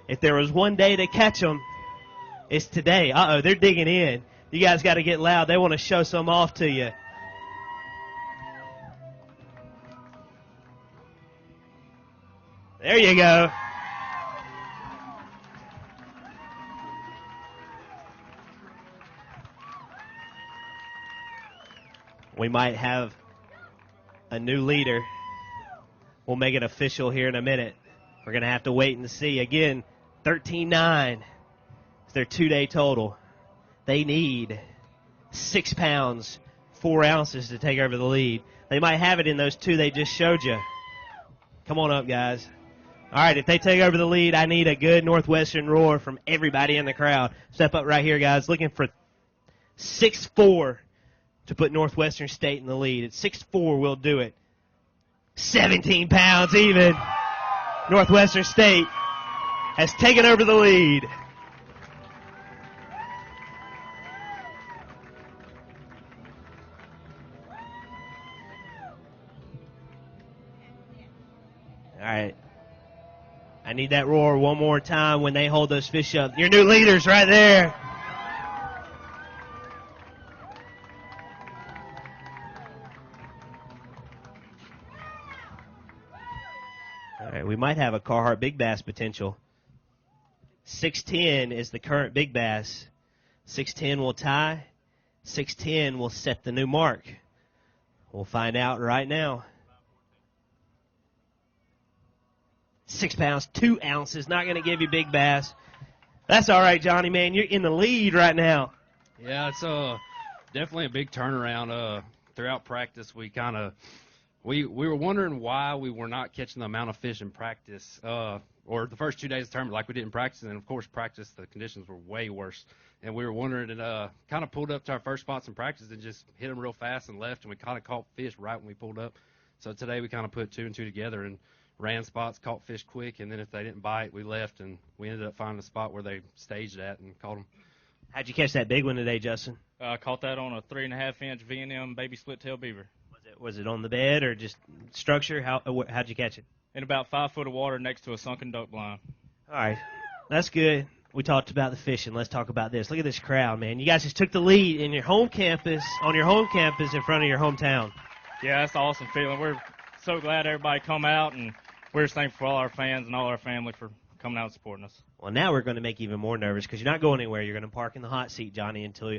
S1: If there was one day to catch them, it's today. Uh-oh, they're digging in. You guys got to get loud. They want to show some off to you. There you go. We might have a new leader. We'll make it official here in a minute. We're going to have to wait and see. Again, 13-9. It's their 2-day total. They need 6 pounds, 4 ounces to take over the lead. They might have it in those two they just showed you. Come on up, guys. All right, if they take over the lead, I need a good Northwestern roar from everybody in the crowd. Step up right here, guys. Looking for 6'4" to put Northwestern State in the lead. At 6'4", we'll do it. 17 pounds even. Northwestern State has taken over the lead. All right. I need that roar one more time when they hold those fish up. Your new leaders right there. All right, we might have a Carhartt Big Bass potential. 610 is the current Big Bass. 610 will tie. 610 will set the new mark. We'll find out right now. 6 pounds, 2 ounces. Not going to give you Big Bass. That's all right, Johnny, man. You're in the lead right now.
S8: Yeah, it's definitely a big turnaround. Throughout practice, we were wondering why we were not catching the amount of fish in practice, or the first 2 days of the tournament, like we didn't practice. And of course, practice the conditions were way worse, and we were wondering. And kind of pulled up to our first spots in practice and just hit them real fast and left, and we kind of caught fish right when we pulled up. So today we kind of put 2 and 2 together and ran spots, caught fish quick, and then if they didn't bite, we left, and we ended up finding a spot where they staged at and caught them.
S1: How'd you catch that big one today, Justin?
S21: I caught that on a 3.5-inch V&M baby split-tail beaver.
S1: Was it on the bed or just structure? How'd you catch it?
S21: In about 5 foot of water next to a sunken duck blind.
S1: All right, that's good. We talked about the fishing. Let's talk about this. Look at this crowd, man. You guys just took the lead in your home campus, on your home campus in front of your hometown.
S21: Yeah, that's an awesome feeling. We're so glad everybody come out, and we're just thankful for all our fans and all our family for coming out and supporting us.
S1: Well, now we're going to make you even more nervous because you're not going anywhere. You're going to park in the hot seat, Johnny, until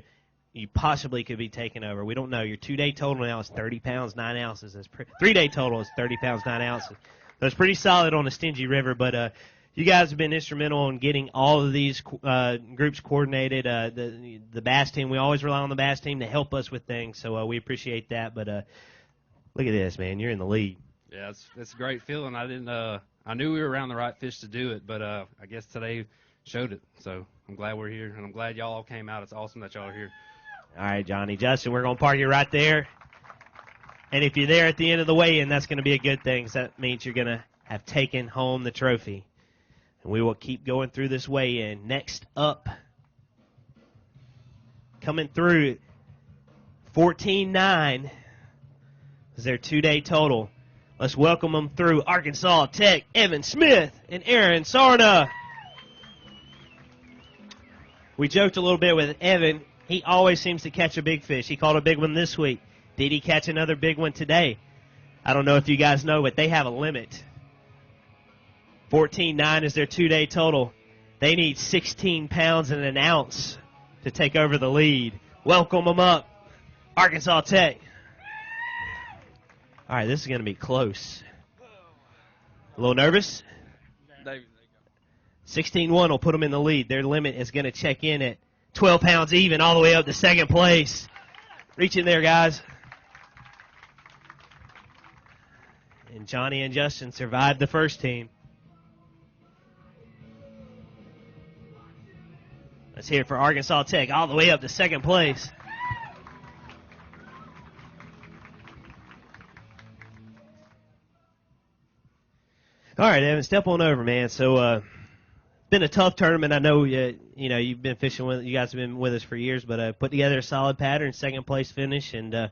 S1: you possibly could be taken over. We don't know. Your 2-day total now is 30 pounds, 9 ounces. 3-day total is 30 pounds, 9 ounces. So it's pretty solid on a stingy river, but you guys have been instrumental in getting all of these groups coordinated. The B.A.S.S team, we always rely on the B.A.S.S team to help us with things, so we appreciate that. But look at this, man. You're in the lead.
S8: Yeah, it's a great feeling. I knew we were around the right fish to do it, but I guess today showed it. So I'm glad we're here, and I'm glad y'all all came out. It's awesome that y'all are here.
S1: All right, Johnny. Justin, we're going to park you right there. And if you're there at the end of the weigh-in, that's going to be a good thing. So that means you're going to have taken home the trophy. And we will keep going through this weigh-in. Next up, coming through 14.9 is their 2-day total. Let's welcome them through Arkansas Tech, Evan Smith and Aaron Sarna. We joked a little bit with Evan. He always seems to catch a big fish. He caught a big one this week. Did he catch another big one today? I don't know if you guys know, but they have a limit. 14.9 is their 2-day total. They need 16 pounds and an ounce to take over the lead. Welcome them up, Arkansas Tech. All right, this is going to be close. A little nervous? 16-1 will put them in the lead. Their limit is going to check in at 12 pounds even all the way up to second place. Reach in there, guys. And Johnny and Justin survived the first team. Let's hear it for Arkansas Tech all the way up to second place. All right, Evan, step on over, man. So, it's been a tough tournament. I know you've been fishing with. You guys have been with us for years, but put together a solid pattern, second place finish, and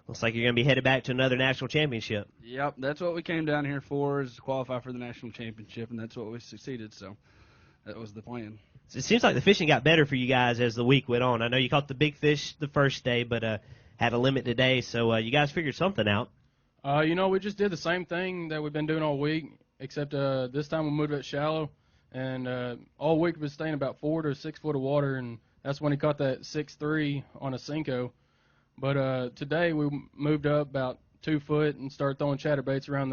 S1: looks like you're going to be headed back to another national championship.
S22: Yep, that's what we came down here for, is to qualify for the national championship, and that's what we succeeded. So that was the plan.
S1: So it seems like the fishing got better for you guys as the week went on. I know you caught the big fish the first day, but had a limit today. So you guys figured something out.
S23: We just did the same thing that we've been doing all week, except this time we moved it shallow. And all week we've been staying about 4 to 6 foot of water, and that's when he caught that 6.3 on a Cinco. But today we moved up about 2 foot and started throwing chatterbaits around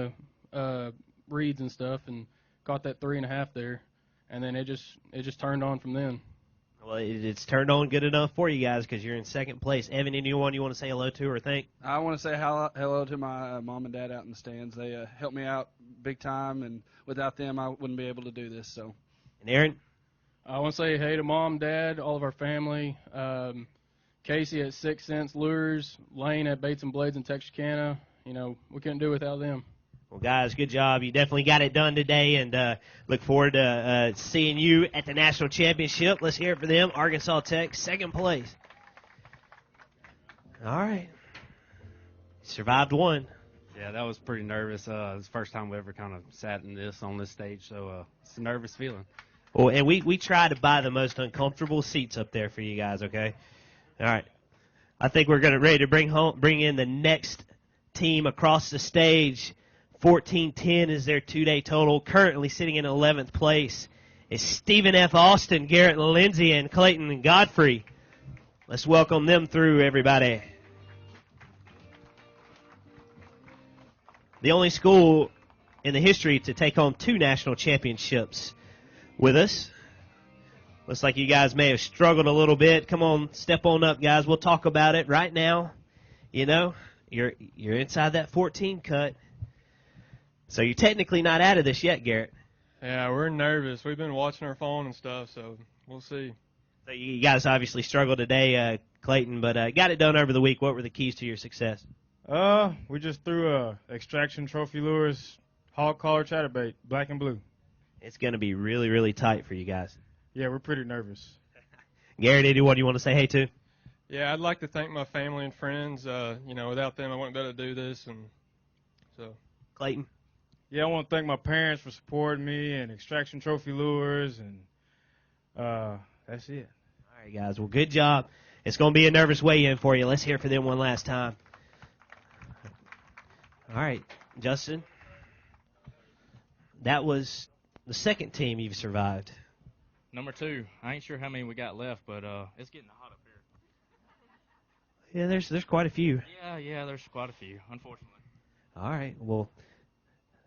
S23: the reeds and stuff, and caught that 3.5 there. And then it just turned on from then.
S1: Well, it's turned on good enough for you guys because you're in second place. Evan, anyone you want to say hello to or thank?
S22: I want to say hello to my mom and dad out in the stands. They helped me out big time, and without them, I wouldn't be able to do this. So.
S1: And Aaron?
S23: I want to say hey to Mom, Dad, all of our family, Casey at 6 Cents Lures, Lane at Baits and Blades in Texarkana. We couldn't do it without them.
S1: Well, guys, good job. You definitely got it done today, and look forward to seeing you at the national championship. Let's hear it for them. Arkansas Tech, second place. All right. Survived one.
S2: Yeah, that was pretty nervous. It's the first time we ever kind of sat in this on this stage, so it's a nervous feeling.
S1: Well, and we try to buy the most uncomfortable seats up there for you guys, okay? All right. I think we're ready to bring in the next team across the stage. 14-10 is their two-day total. Currently sitting in 11th place is Stephen F. Austin, Garrett Lindsay, and Clayton Godfrey. Let's welcome them through, everybody. The only school in the history to take home 2 national championships with us. Looks like you guys may have struggled a little bit. Come on, step on up, guys. We'll talk about it right now. You know, you're inside that 14 cut. So you're technically not out of this yet, Garrett.
S23: Yeah, we're nervous. We've been watching our phone and stuff, so we'll see.
S1: So you guys obviously struggled today, Clayton, but got it done over the week. What were the keys to your success?
S4: We just threw extraction trophy lures, hog collar chatterbait, black and blue.
S1: It's going to be really, really tight for you guys.
S4: Yeah, we're pretty nervous.
S1: Garrett, anyone you want to say hey to?
S23: Yeah, I'd like to thank my family and friends. Without them, I wouldn't be able to do this. And so,
S1: Clayton?
S4: Yeah, I want to thank my parents for supporting me and extraction trophy lures, and that's it.
S1: All right, guys. Well, good job. It's going to be a nervous weigh-in for you. Let's hear for them one last time. All right, Justin. That was the second team you've survived.
S21: Number 2. I ain't sure how many we got left, but it's getting hot up here.
S1: Yeah, there's quite a few.
S21: Yeah, there's quite a few, unfortunately.
S1: All right, well,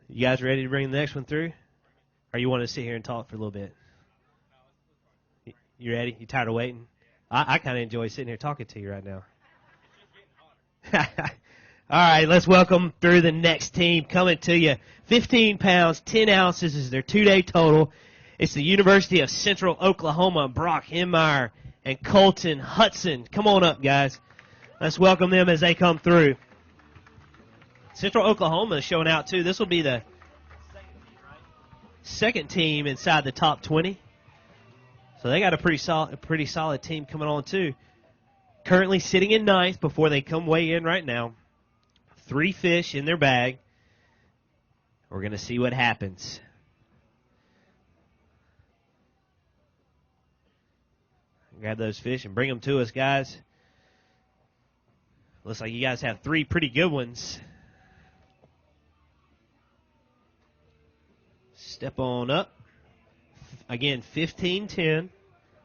S1: you guys ready to bring the next one through? Or you want to sit here and talk for a little bit? You ready? You tired of waiting? I kind of enjoy sitting here talking to you right now. All right, let's welcome through the next team coming to you. 15 pounds, 10 ounces is their two-day total. It's the University of Central Oklahoma, Brock Hemmeyer and Colton Hudson. Come on up, guys. Let's welcome them as they come through. Central Oklahoma is showing out, too. This will be the second team inside the top 20. So they got a pretty solid team coming on, too. Currently sitting in ninth before they come weigh in right now. 3 fish in their bag. We're going to see what happens. Grab those fish and bring them to us, guys. Looks like you guys have 3 pretty good ones. Step on up. Again, 15-10.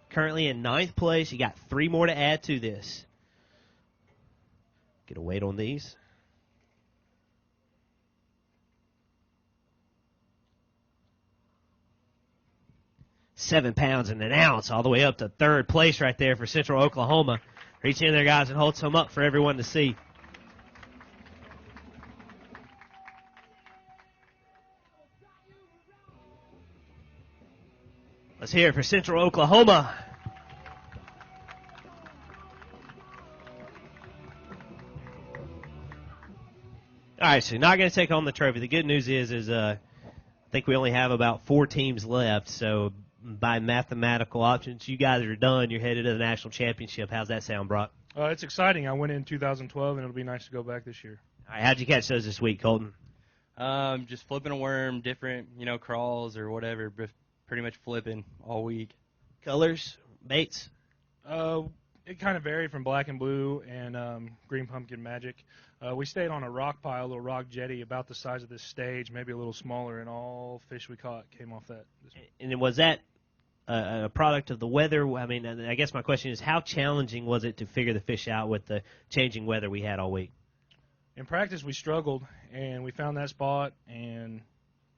S1: Currently in 9th place. You got 3 more to add to this. Get a weight on these. £7 and an ounce, all the way up to 3rd place right there for Central Oklahoma. Reach in there, guys, and hold some up for everyone to see. Let's hear it for Central Oklahoma. All right, so you're not going to take home the trophy. The good news is I think we only have about 4 teams left, so by mathematical options, you guys are done. You're headed to the national championship. How's that sound, Brock?
S4: It's exciting. I went in 2012, and it'll be nice to go back this year.
S1: All right, how'd you catch those this week, Colton?
S8: Just flipping a worm, different, crawls or whatever, pretty much flipping all week.
S1: Colors, baits?
S4: It kind of varied from black and blue and green pumpkin magic. We stayed on a rock pile, a little rock jetty about the size of this stage, maybe a little smaller, and all fish we caught came off that.
S1: And was that a product of the weather? I mean, I guess my question is, how challenging was it to figure the fish out with the changing weather we had all week?
S4: In practice, we struggled, and we found that spot, and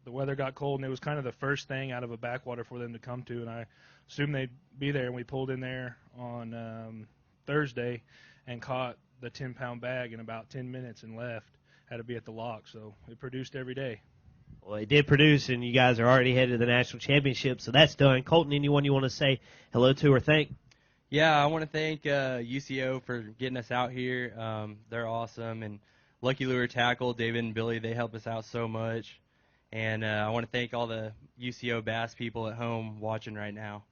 S4: the weather got cold, and it was kind of the first thing out of a backwater for them to come to, and I assumed they'd be there, and we pulled in there on Thursday and caught the 10-pound bag in about 10 minutes and left. Had to be at the lock, so it produced every day.
S1: Well, it did produce, and you guys are already headed to the national championship, so that's done. Colton, anyone you want to say hello to or thank?
S8: Yeah, I want to thank UCO for getting us out here. They're awesome, and Lucky Lure Tackle, David and Billy, they help us out so much. And I want to thank all the UCO bass people at home watching right now.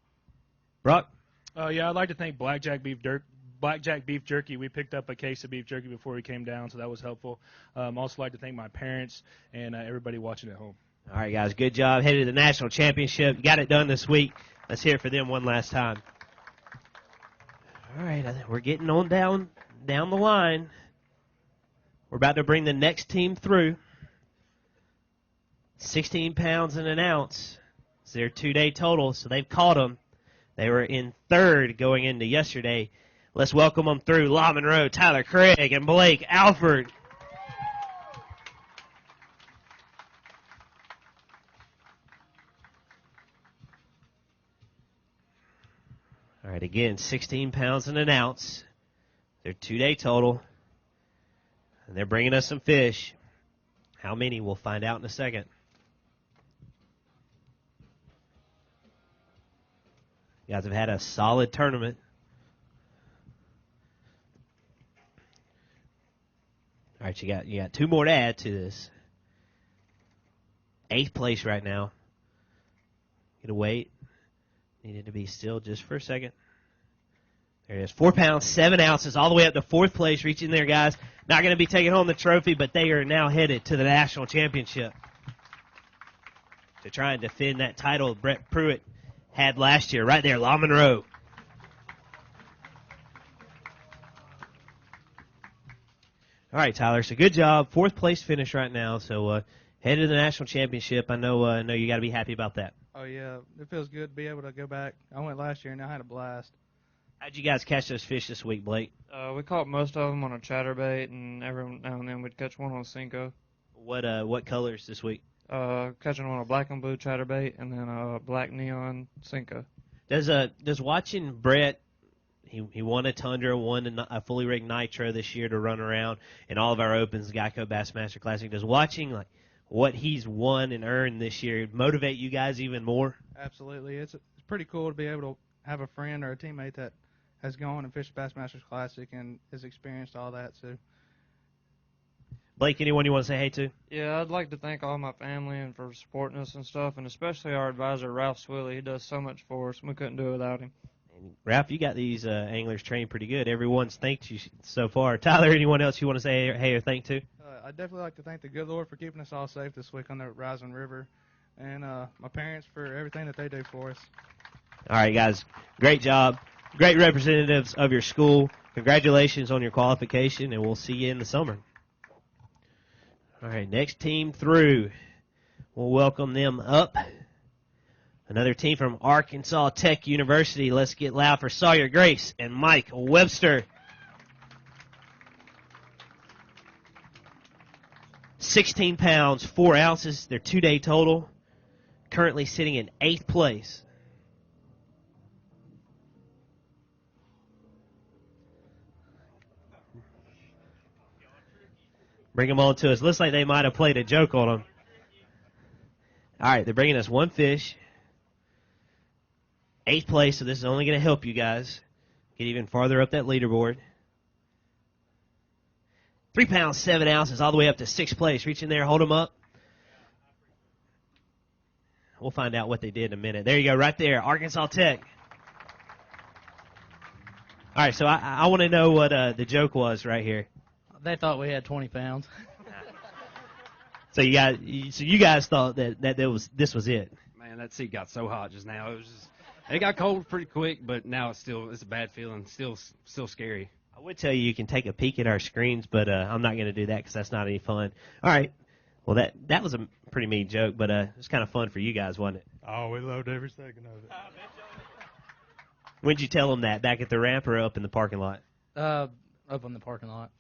S1: Brock?
S4: Yeah, I'd like to thank Blackjack Beef Blackjack beef jerky. We picked up a case of beef jerky before we came down, so that was helpful. Also like to thank my parents and everybody watching at home.
S1: All right, guys, good job. Headed to the national championship. You got it done this week. Let's hear it for them one last time. All right, I think we're getting on down the line. We're about to bring the next team through. 16 pounds and an ounce. It's their 2-day total, so they've caught them. They were in third going into yesterday. Let's welcome them through. La Monroe, Tyler Craig, and Blake Alford. All right, again, 16 pounds and an ounce. Their 2-day total. And they're bringing us some fish. How many, we'll find out in a second. You guys have had a solid tournament. All right, you got 2 more to add to this. 8th place right now. Gonna wait. Needed to be still just for a second. There it is. 4 pounds, 7 ounces, all the way up to 4th place, reaching there, guys. Not going to be taking home the trophy, but they are now headed to the national championship to try and defend that title Brett Pruitt had last year. Right there, La Monroe. All right, Tyler, so good job. 4th place finish right now, so headed to the national championship. I know you got to be happy about that.
S5: Oh, yeah. It feels good to be able to go back. I went last year, and I had a blast.
S1: How'd you guys catch those fish this week, Blake?
S6: We caught most of them on a chatterbait, and every now and then we'd catch one on a Cinco.
S1: What colors this week?
S6: Catching on a black and blue chatterbait, and then a black neon Cinco.
S1: Does watching Brett, he won a Tundra, won a fully rigged Nitro this year to run around in all of our opens, Geico Bassmaster Classic. Does watching like what he's won and earned this year motivate you guys even more?
S5: Absolutely. It's pretty cool to be able to have a friend or a teammate that has gone and fished Bassmasters Classic and has experienced all that. So,
S1: Blake, anyone you want to say hey to?
S6: Yeah, I'd like to thank all my family and for supporting us and stuff, and especially our advisor, Ralph Swilly. He does so much for us. We couldn't do it without him.
S1: Ralph, you got these anglers trained pretty good. Everyone's thanked you so far. Tyler, anyone else you want to say hey or thank to?
S5: I'd definitely like to thank the good Lord for keeping us all safe this week on the Rising River, and my parents for everything that they do for us.
S1: All right, guys, great job. Great representatives of your school. Congratulations on your qualification, and we'll see you in the summer. All right, next team through. We'll welcome them up. Another team from Arkansas Tech University. Let's get loud for Sawyer Grace and Mike Webster. 16 pounds, 4 ounces, their 2-day total. Currently sitting in 8th place. Bring them on to us. Looks like they might have played a joke on them. All right, they're bringing us one fish. 8th place, so this is only going to help you guys get even farther up that leaderboard. 3 pounds, 7 ounces, all the way up to 6th place. Reach in there, hold them up. We'll find out what they did in a minute. There you go, right there, Arkansas Tech. All right, so I want to know what the joke was right here.
S7: They thought we had 20 pounds.
S1: So you guys thought that this was it.
S2: Man, that seat got so hot just now. It got cold pretty quick, but now it's a bad feeling. Still scary.
S1: I would tell you can take a peek at our screens, but I'm not going to do that because that's not any fun. All right. Well, that was a pretty mean joke, but it was kind of fun for you guys, wasn't it?
S24: Oh, we loved every second of it.
S1: When'd you tell them that? Back at the ramp or up in the parking lot?
S7: Up in the parking lot.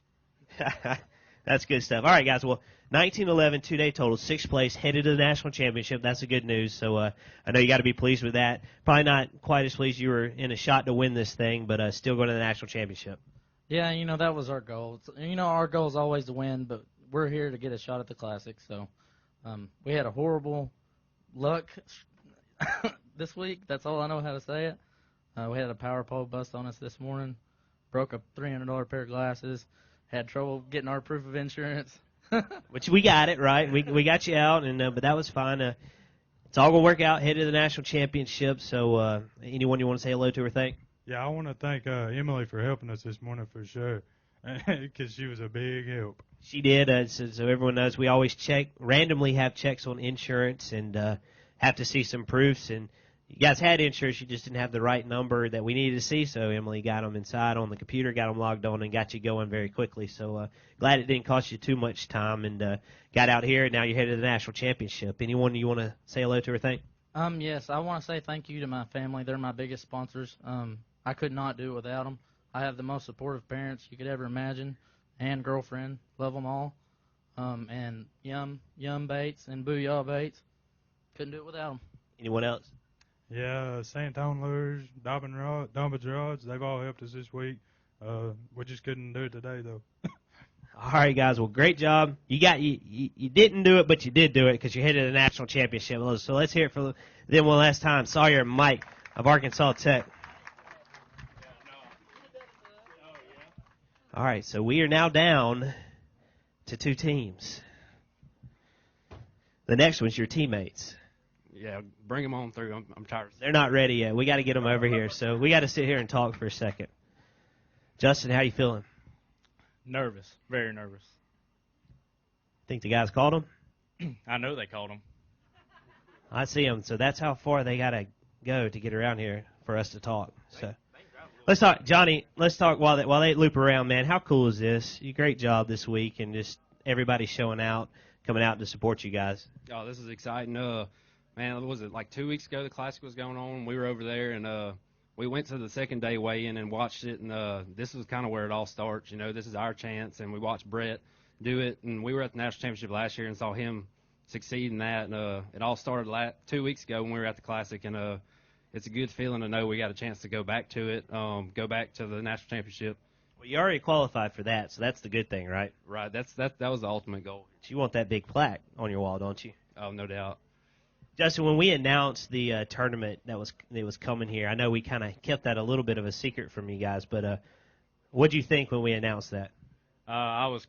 S1: That's good stuff. All right, guys. Well, 1911, 2-day total, 6th place, headed to the national championship. That's the good news. So I know you got to be pleased with that. Probably not quite as pleased you were in a shot to win this thing, but still going to the national championship.
S7: Yeah, that was our goal. Our goal is always to win, but we're here to get a shot at the Classic. So we had a horrible luck this week. That's all I know how to say it. We had a power pole bust on us this morning. Broke a $300 pair of glasses. Had trouble getting our proof of insurance.
S1: Which we got it, right? We got you out, but that was fine. It's all going to work out, headed to the national championship. So anyone you want to say hello to or thank?
S24: Yeah, I want to thank Emily for helping us this morning for sure, because she was a big help.
S1: She did. So everyone knows, we always randomly have checks on insurance and have to see some proofs. And you guys had insurance, you just didn't have the right number that we needed to see. So Emily got them inside on the computer, got them logged on, and got you going very quickly. So glad it didn't cost you too much time, and got out here. And now you're headed to the national championship. Anyone you want to say hello to or thank?
S7: Yes, I want to say thank you to my family. They're my biggest sponsors. I could not do it without them. I have the most supportive parents you could ever imagine, and girlfriend. Love them all. And Yum Bates and Booyah Bates. Couldn't do it without them.
S1: Anyone else?
S24: Yeah, St. Tone Lures, Dobbins Rods, they've all helped us this week. We just couldn't do it today, though.
S1: All right, guys. Well, great job. You didn't do it, but you did do it because you're headed to the national championship. So let's hear it for them one last time. Sawyer and Mike of Arkansas Tech. All right, so we are now down to 2 teams. The next one's your teammates.
S2: Yeah, bring them on through. I'm tired.
S1: They're not ready yet. We got to get them over here. So we got to sit here and talk for a second. Justin, how you feeling?
S21: Nervous, very nervous.
S1: Think the guys called them?
S21: I know they called them.
S1: I see them. So that's how far they got to go to get around here for us to talk. So let's talk, Johnny. Let's talk while they loop around, man. How cool is this? You great job this week, and just everybody showing out, coming out to support you guys.
S2: Oh, this is exciting. Man, what was it, like 2 weeks ago the Classic was going on? We were over there, and we went to the second day weigh-in and watched it, and this is kind of where it all starts. You know, this is our chance, and we watched Brett do it, and we were at the National Championship last year and saw him succeed in that, and it all started 2 weeks ago when we were at the Classic, and it's a good feeling to know we got a chance to go back to it, go back to the National Championship.
S1: Well, you already qualified for that, so that's the good thing, right?
S2: Right, that was the ultimate goal.
S1: You want that big plaque on your wall, don't you?
S2: Oh, no doubt.
S1: Justin, when we announced the tournament that was coming here, I know we kind of kept that a little bit of a secret from you guys, but what did you think when we announced that?
S21: I was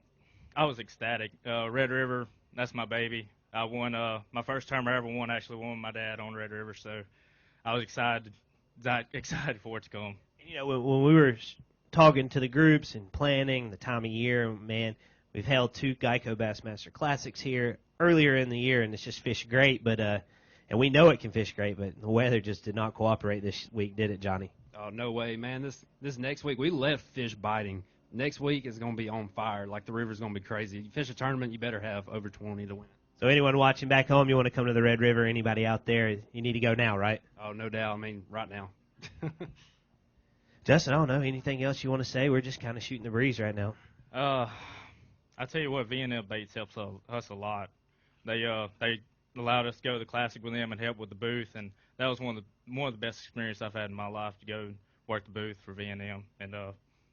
S21: ecstatic. Red River, that's my baby. I won my first tournament I ever won. Actually, won with my dad on Red River, so I was excited for it to come.
S1: You know, when we were talking to the groups and planning the time of year, man, we've held 2 Geico Bassmaster Classics here earlier in the year, and it's just fished great, but and we know it can fish great, but the weather just did not cooperate this week, did it, Johnny?
S2: Oh, no way, man. This next week, we left fish biting. Next week is going to be on fire. Like, the river's going to be crazy. You fish a tournament, you better have over 20 to win.
S1: So anyone watching back home, you want to come to the Red River, anybody out there, you need to go now, right?
S2: Oh, no doubt. I mean, right now.
S1: Justin, I don't know. Anything else you want to say? We're just kind of shooting the breeze right now.
S21: I tell you what, V&M Baits helps us a lot. They allowed us to go to the Classic with them and help with the booth, and that was one of the best experiences I've had in my life, to go work the booth for V&M and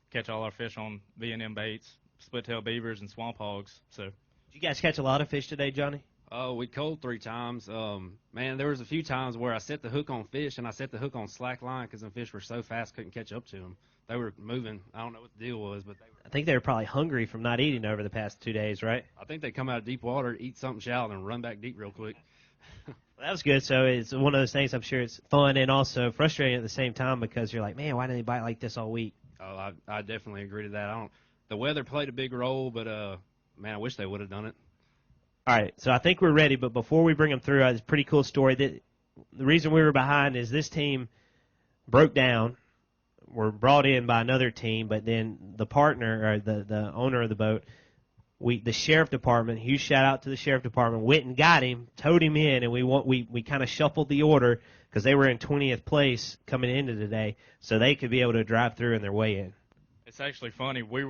S21: catch all our fish on V&M baits, split-tail beavers, and swamp hogs. So,
S1: did you guys catch a lot of fish today, Johnny?
S2: Oh, we culled 3 times. Man, there was a few times where I set the hook on fish and I set the hook on slack line because the fish were so fast couldn't catch up to them. They were moving. I don't know what the deal was, but
S1: I think they were probably hungry from not eating over the past 2 days, right?
S2: I think they come out of deep water, eat something shallow, and run back deep real quick.
S1: Well, that was good. So it's one of those things. I'm sure it's fun and also frustrating at the same time because you're like, man, why didn't they bite like this all week?
S2: Oh, I definitely agree to that. The weather played a big role, but man, I wish they would have done it.
S1: All right, so I think we're ready, but before we bring them through, it's a pretty cool story. The reason we were behind is this team broke down, were brought in by another team, but then the partner, or the owner of the boat, the sheriff department, huge shout out to the sheriff department, went and got him, towed him in, and we kind of shuffled the order because they were in 20th place coming into today, so they could be able to drive through on their way in.
S21: It's actually funny. We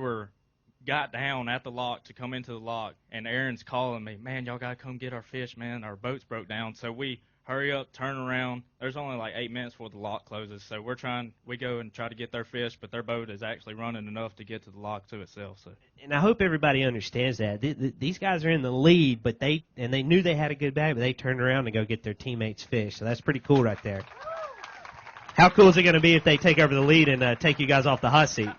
S21: got down at the lock to come into the lock, and Aaron's calling me, man, y'all got to come get our fish, man. Our boat's broke down. So we hurry up, turn around. There's only like 8 minutes before the lock closes. So we go and try to get their fish, but their boat is actually running enough to get to the lock to itself. So.
S1: And I hope everybody understands that. These guys are in the lead, but they knew they had a good bag, but they turned around to go get their teammates' fish. So that's pretty cool right there. How cool is it going to be if they take over the lead and take you guys off the hot seat?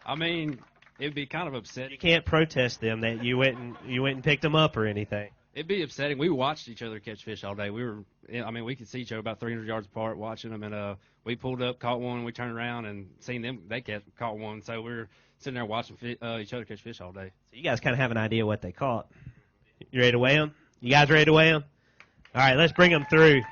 S2: I mean, it'd be kind of upsetting.
S1: You can't protest them that you went and picked them up or anything.
S2: It'd be upsetting. We watched each other catch fish all day. We could see each other about 300 yards apart watching them, and we pulled up, caught one, we turned around and seen them. They caught one, so we were sitting there watching each other catch fish all day.
S1: So you guys kind of have an idea what they caught. You ready to weigh them? You guys ready to weigh them? All right, let's bring them through.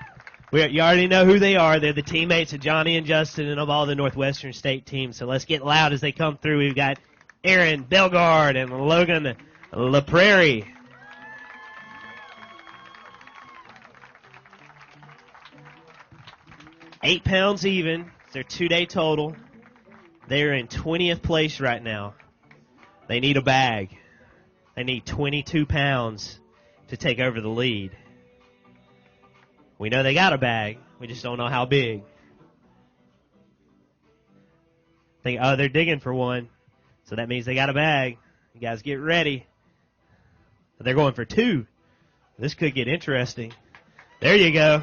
S1: You already know who they are. They're the teammates of Johnny and Justin and of all the Northwestern State teams. So let's get loud as they come through. We've got Aaron Belgard and Logan LaPrairie. £8 pounds even. It's their 2-day total. They're in 20th place right now. They need a bag. They need 22 pounds to take over the lead. We know they got a bag. We just don't know how big. They're digging for one. So that means they got a bag. You guys get ready. They're going for 2. This could get interesting. There you go.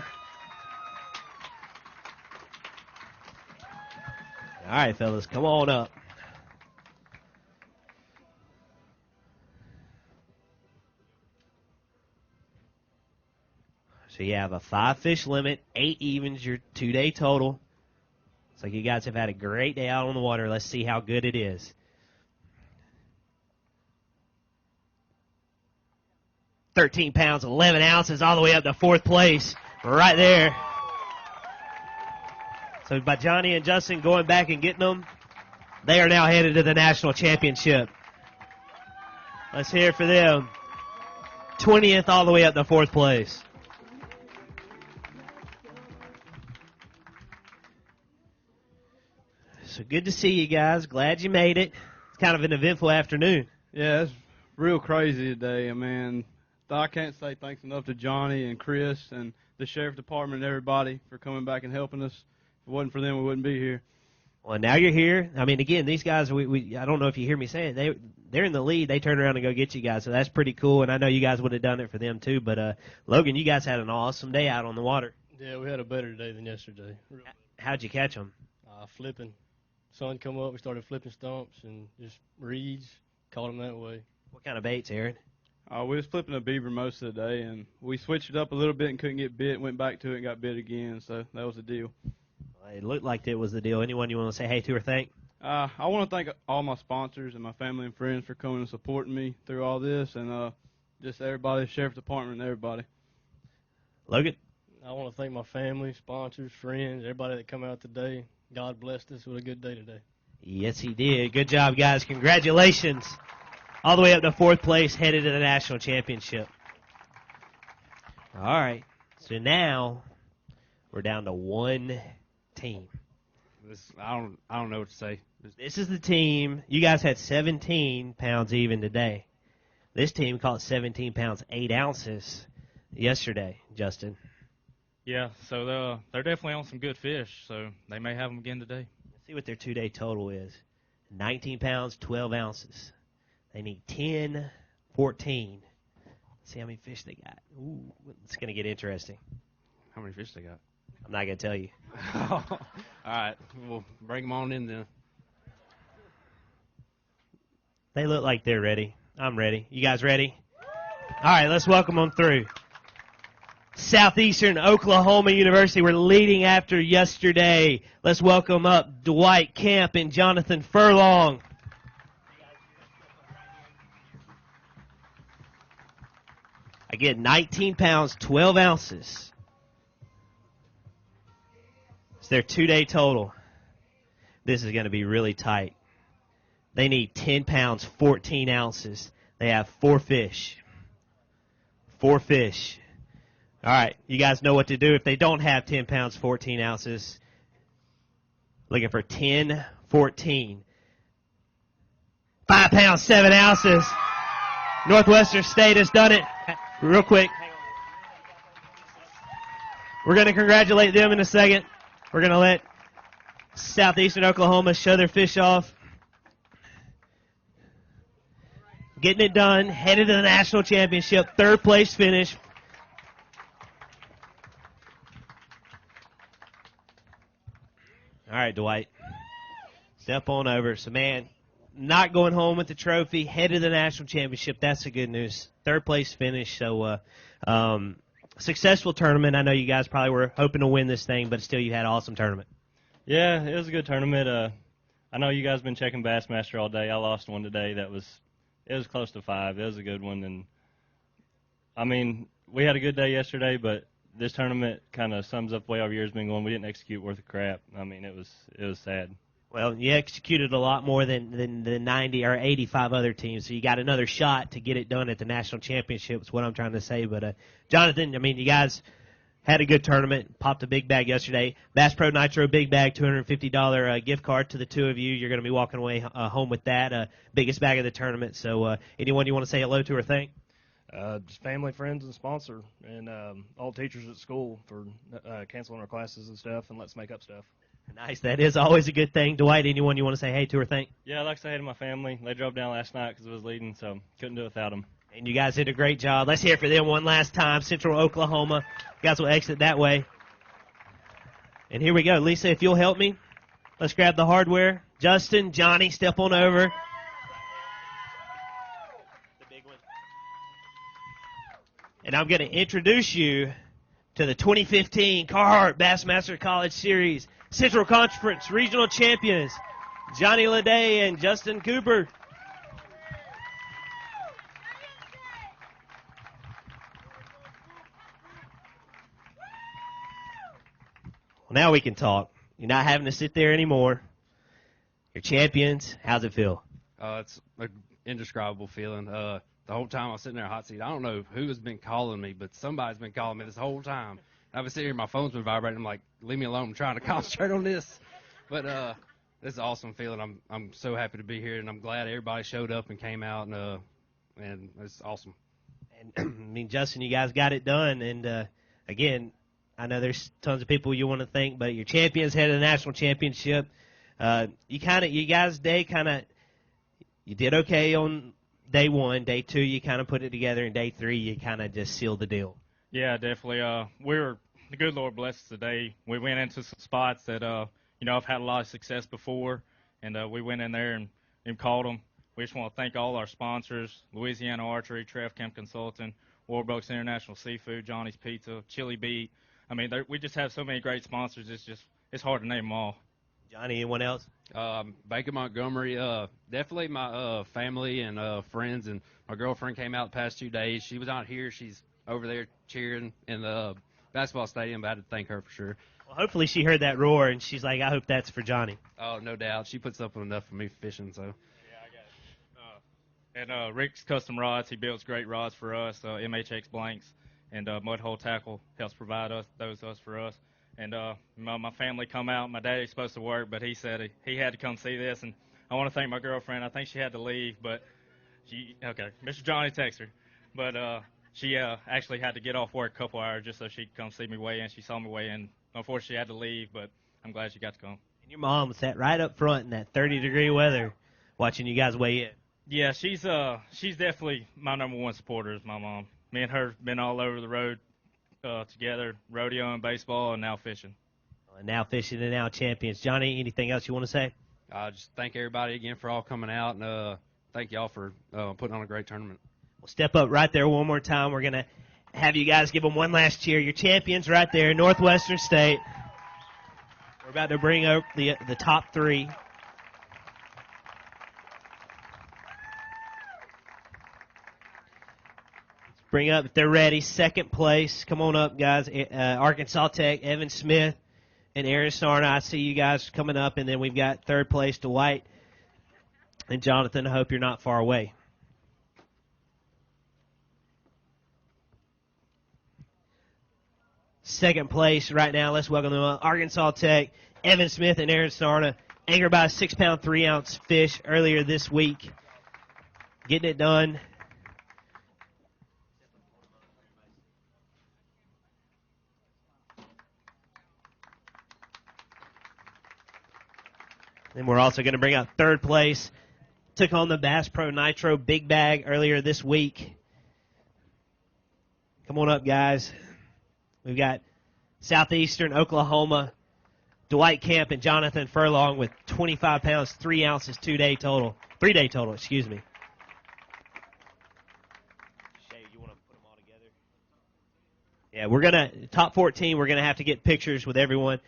S1: All right, fellas, come on up. So you have a 5-fish limit, 8 evens, your 2-day total. Looks like you guys have had a great day out on the water. Let's see how good it is. £13 pounds, 11 ounces, all the way up to 4th place. Right there. So by Johnny and Justin going back and getting them, they are now headed to the national championship. Let's hear it for them. 20th all the way up to 4th place. So good to see you guys. Glad you made it. It's kind of an eventful afternoon.
S22: Yeah, it's real crazy today. I mean, I can't say thanks enough to Johnny and Chris and the sheriff department and everybody for coming back and helping us. If it wasn't for them, we wouldn't be here.
S1: Well, now you're here. I mean, again, these guys, I don't know if you hear me saying it, they're in the lead. They turn around and go get you guys, so that's pretty cool, and I know you guys would have done it for them too. But, Logan, you guys had an awesome day out on the water.
S9: Yeah, we had a better day than yesterday.
S1: How'd you catch them?
S9: Flipping. Sun come up, we started flipping stumps and just reeds, caught them that way.
S1: What kind of baits, Aaron?
S22: We was flipping a beaver most of the day, and we switched it up a little bit and couldn't get bit, went back to it and got bit again, so that was the deal.
S1: It looked like it was the deal. Anyone you want to say hey to or thank?
S22: I want to thank all my sponsors and my family and friends for coming and supporting me through all this, and just everybody, sheriff department, and everybody.
S1: Logan?
S9: I want to thank my family, sponsors, friends, everybody that come out today. God blessed us with a good day today.
S1: Yes, he did. Good job, guys. Congratulations. All the way up to 4th place, headed to the national championship. All right. So now we're down to one team.
S2: I don't know what to say.
S1: This is the team. You guys had 17 pounds even today. This team caught 17 pounds, 8 ounces yesterday, Justin.
S21: Yeah, so they're definitely on some good fish, so they may have them again today.
S1: Let's see what their 2-day total is. 19 pounds, 12 ounces. They need 10, 14. Let's see how many fish they got. Ooh, it's going to get interesting.
S2: How many fish they got?
S1: I'm not going to tell you.
S2: All right, we'll bring them on in then.
S1: They look like they're ready. I'm ready. You guys ready? All right, let's welcome them through. Southeastern Oklahoma University. We're leading after yesterday. Let's welcome up Dwight Camp and Jonathan Furlong. I get 19 pounds, 12 ounces. It's their 2-day total. This is going to be really tight. They need 10 pounds, 14 ounces. They have 4 fish. 4 fish. All right, you guys know what to do if they don't have 10 pounds, 14 ounces. Looking for 10, 14. 5 pounds, 7 ounces. Northwestern State has done it. Real quick. We're going to congratulate them in a second. We're going to let Southeastern Oklahoma show their fish off. Getting it done. Headed to the national championship. 3rd place finish. All right, Dwight. Step on over. So, man, not going home with the trophy, headed to the national championship. That's the good news. Third place finish. So successful tournament. I know you guys probably were hoping to win this thing, but still you had an awesome tournament.
S17: Yeah, it was a good tournament. I know you guys been checking Bassmaster all day. I lost one today. It was close to 5. It was a good one, and I mean we had a good day yesterday, but this tournament kind of sums up the way our year's been going. We didn't execute worth a crap. I mean it was sad.
S1: Well, you executed a lot more than the 90 or 85 other teams, so you got another shot to get it done at the national championship is what I'm trying to say. But, Jonathan, I mean, you guys had a good tournament, popped a big bag yesterday. Bass Pro Nitro big bag, $250 gift card to the two of you. You're going to be walking away home with that, biggest bag of the tournament. So anyone you want to say hello to or thank?
S10: Just family, friends, and sponsor, and all teachers at school for canceling our classes and stuff and let's make up stuff.
S1: Nice. That is always a good thing. Dwight, anyone you want to say hey to or thank?
S17: Yeah, I'd like to say hey to my family. They drove down last night because it was leading, so couldn't do it without them.
S1: And you guys did a great job. Let's hear it for them one last time. Central Oklahoma. You guys will exit that way. And here we go. Lisa, if you'll help me, let's grab the hardware. Justin, Johnny, step on over. The big one. And I'm going to introduce you to the 2015 Carhartt Bassmaster College Series Central Conference Regional Champions, Johnny Leday and Justin Cooper. Well, now we can talk. You're not having to sit there anymore. You're champions. How's it feel?
S2: It's an indescribable feeling. The whole time I was sitting there in a hot seat, I don't know who has been calling me, but somebody's been calling me this whole time. I've been sitting here, my phone's been vibrating. I'm like, leave me alone. I'm trying to concentrate on this. But it's an awesome feeling. I'm so happy to be here, and I'm glad everybody showed up and came out, and it's awesome.
S1: And I mean, Justin, you guys got it done. And again, I know there's tons of people you want to thank, but your champions head of the national championship. You did okay on day 1. Day 2, you kind of put it together, and day 3, you kind of just sealed the deal.
S21: Yeah, definitely. The good Lord bless us today. We went into some spots that, I've had a lot of success before, and we went in there and caught them. We just want to thank all our sponsors, Louisiana Archery, Trev Camp Consulting, Warbucks International Seafood, Johnny's Pizza, Chili Beat. I mean, we just have so many great sponsors. It's hard to name them all.
S1: Johnny, anyone else?
S2: Baker Montgomery, definitely my family and friends, and my girlfriend came out the past 2 days. She was out here. She's over there cheering in the basketball stadium, but I had to thank her for sure.
S1: Well, hopefully she heard that roar, and she's like, I hope that's for Johnny.
S2: Oh, no doubt. She puts up with enough for me fishing, so.
S21: Yeah, I got it. And Rick's Custom Rods, he builds great rods for us, MHX blanks, and Mud Hole Tackle helps provide those for us. And my family come out. My daddy's supposed to work, but he said he had to come see this. And I want to thank my girlfriend. I think she had to leave, but Mr. Johnny texted her. But she actually had to get off work a couple hours just so she could come see me weigh in. She saw me weigh in. Unfortunately, she had to leave, but I'm glad she got to come.
S1: And your mom sat right up front in that 30-degree weather watching you guys weigh in.
S21: Yeah, she's definitely my number one supporter is my mom. Me and her been all over the road together, rodeo and baseball, and now fishing.
S1: And now fishing and now champions. Johnny, anything else you want to say?
S2: Just thank everybody again for all coming out, and thank y'all for putting on a great tournament.
S1: We'll step up right there one more time. We're going to have you guys give them one last cheer. Your champions right there, Northwestern State. We're about to bring up the top 3. Bring up, if they're ready, second place. Come on up, guys. Arkansas Tech, Evan Smith, and Aaron Sarna. I see you guys coming up. And then we've got third place, Dwight and Jonathan. I hope you're not far away. Second place right now. Let's welcome them up. Arkansas Tech, Evan Smith, and Aaron Sarna. Anchored by a 6-pound, 3-ounce fish earlier this week. Getting it done. Then we're also going to bring out third place. Took on the Bass Pro Nitro Big Bag earlier this week. Come on up, guys. We've got Southeastern Oklahoma Dwight Camp and Jonathan Furlong with 25 pounds, 3 ounces, 3-day total, excuse me. Yeah, we're going to, top 14, we're going to have to get pictures with everyone.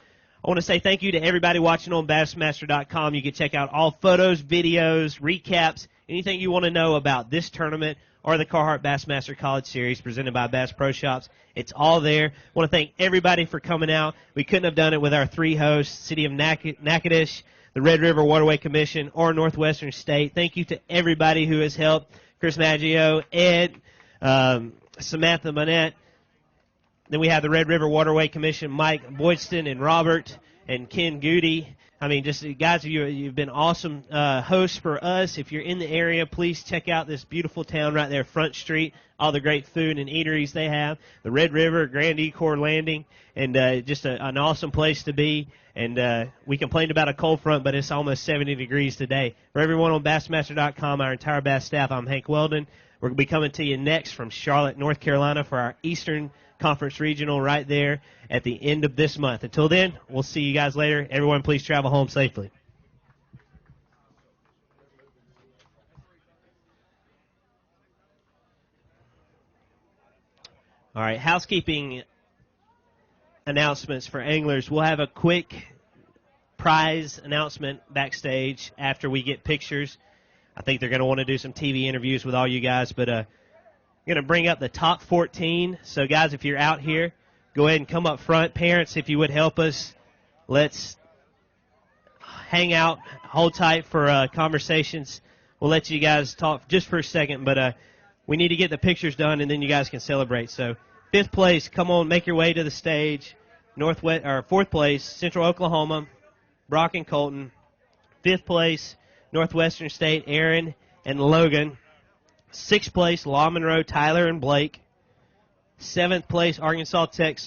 S1: I want to say thank you to everybody watching on Bassmaster.com. You can check out all photos, videos, recaps, anything you want to know about this tournament or the Carhartt Bassmaster College Series presented by Bass Pro Shops. It's all there. I want to thank everybody for coming out. We couldn't have done it with our 3 hosts, City of Natchitoches, the Red River Waterway Commission, or Northwestern State. Thank you to everybody who has helped, Chris Maggio, Ed, Samantha Monette. Then we have the Red River Waterway Commission, Mike Boydston and Robert and Ken Goody. I mean, just guys, you've been awesome hosts for us. If you're in the area, please check out this beautiful town right there, Front Street, all the great food and eateries they have. The Red River, Grand Ecor Landing, and just an awesome place to be. And we complained about a cold front, but it's almost 70 degrees today. For everyone on Bassmaster.com, our entire Bass staff, I'm Hank Weldon. We're going to be coming to you next from Charlotte, North Carolina for our Eastern Conference Regional right there at the end of this month. Until then, we'll see you guys later. Everyone, please travel home safely. All right, housekeeping announcements for anglers. We'll have a quick prize announcement backstage after we get pictures. I think they're going to want to do some TV interviews with all you guys, but I'm going to bring up the top 14. So, guys, if you're out here, go ahead and come up front. Parents, if you would help us, let's hang out, hold tight for conversations. We'll let you guys talk just for a second, but we need to get the pictures done, and then you guys can celebrate. So, 5th place, come on, make your way to the stage. 4th place, Central Oklahoma, Brock and Colton. 5th place, Northwestern State, Aaron and Logan. 6th place, Law Monroe, Tyler and Blake. 7th place, Arkansas Tech.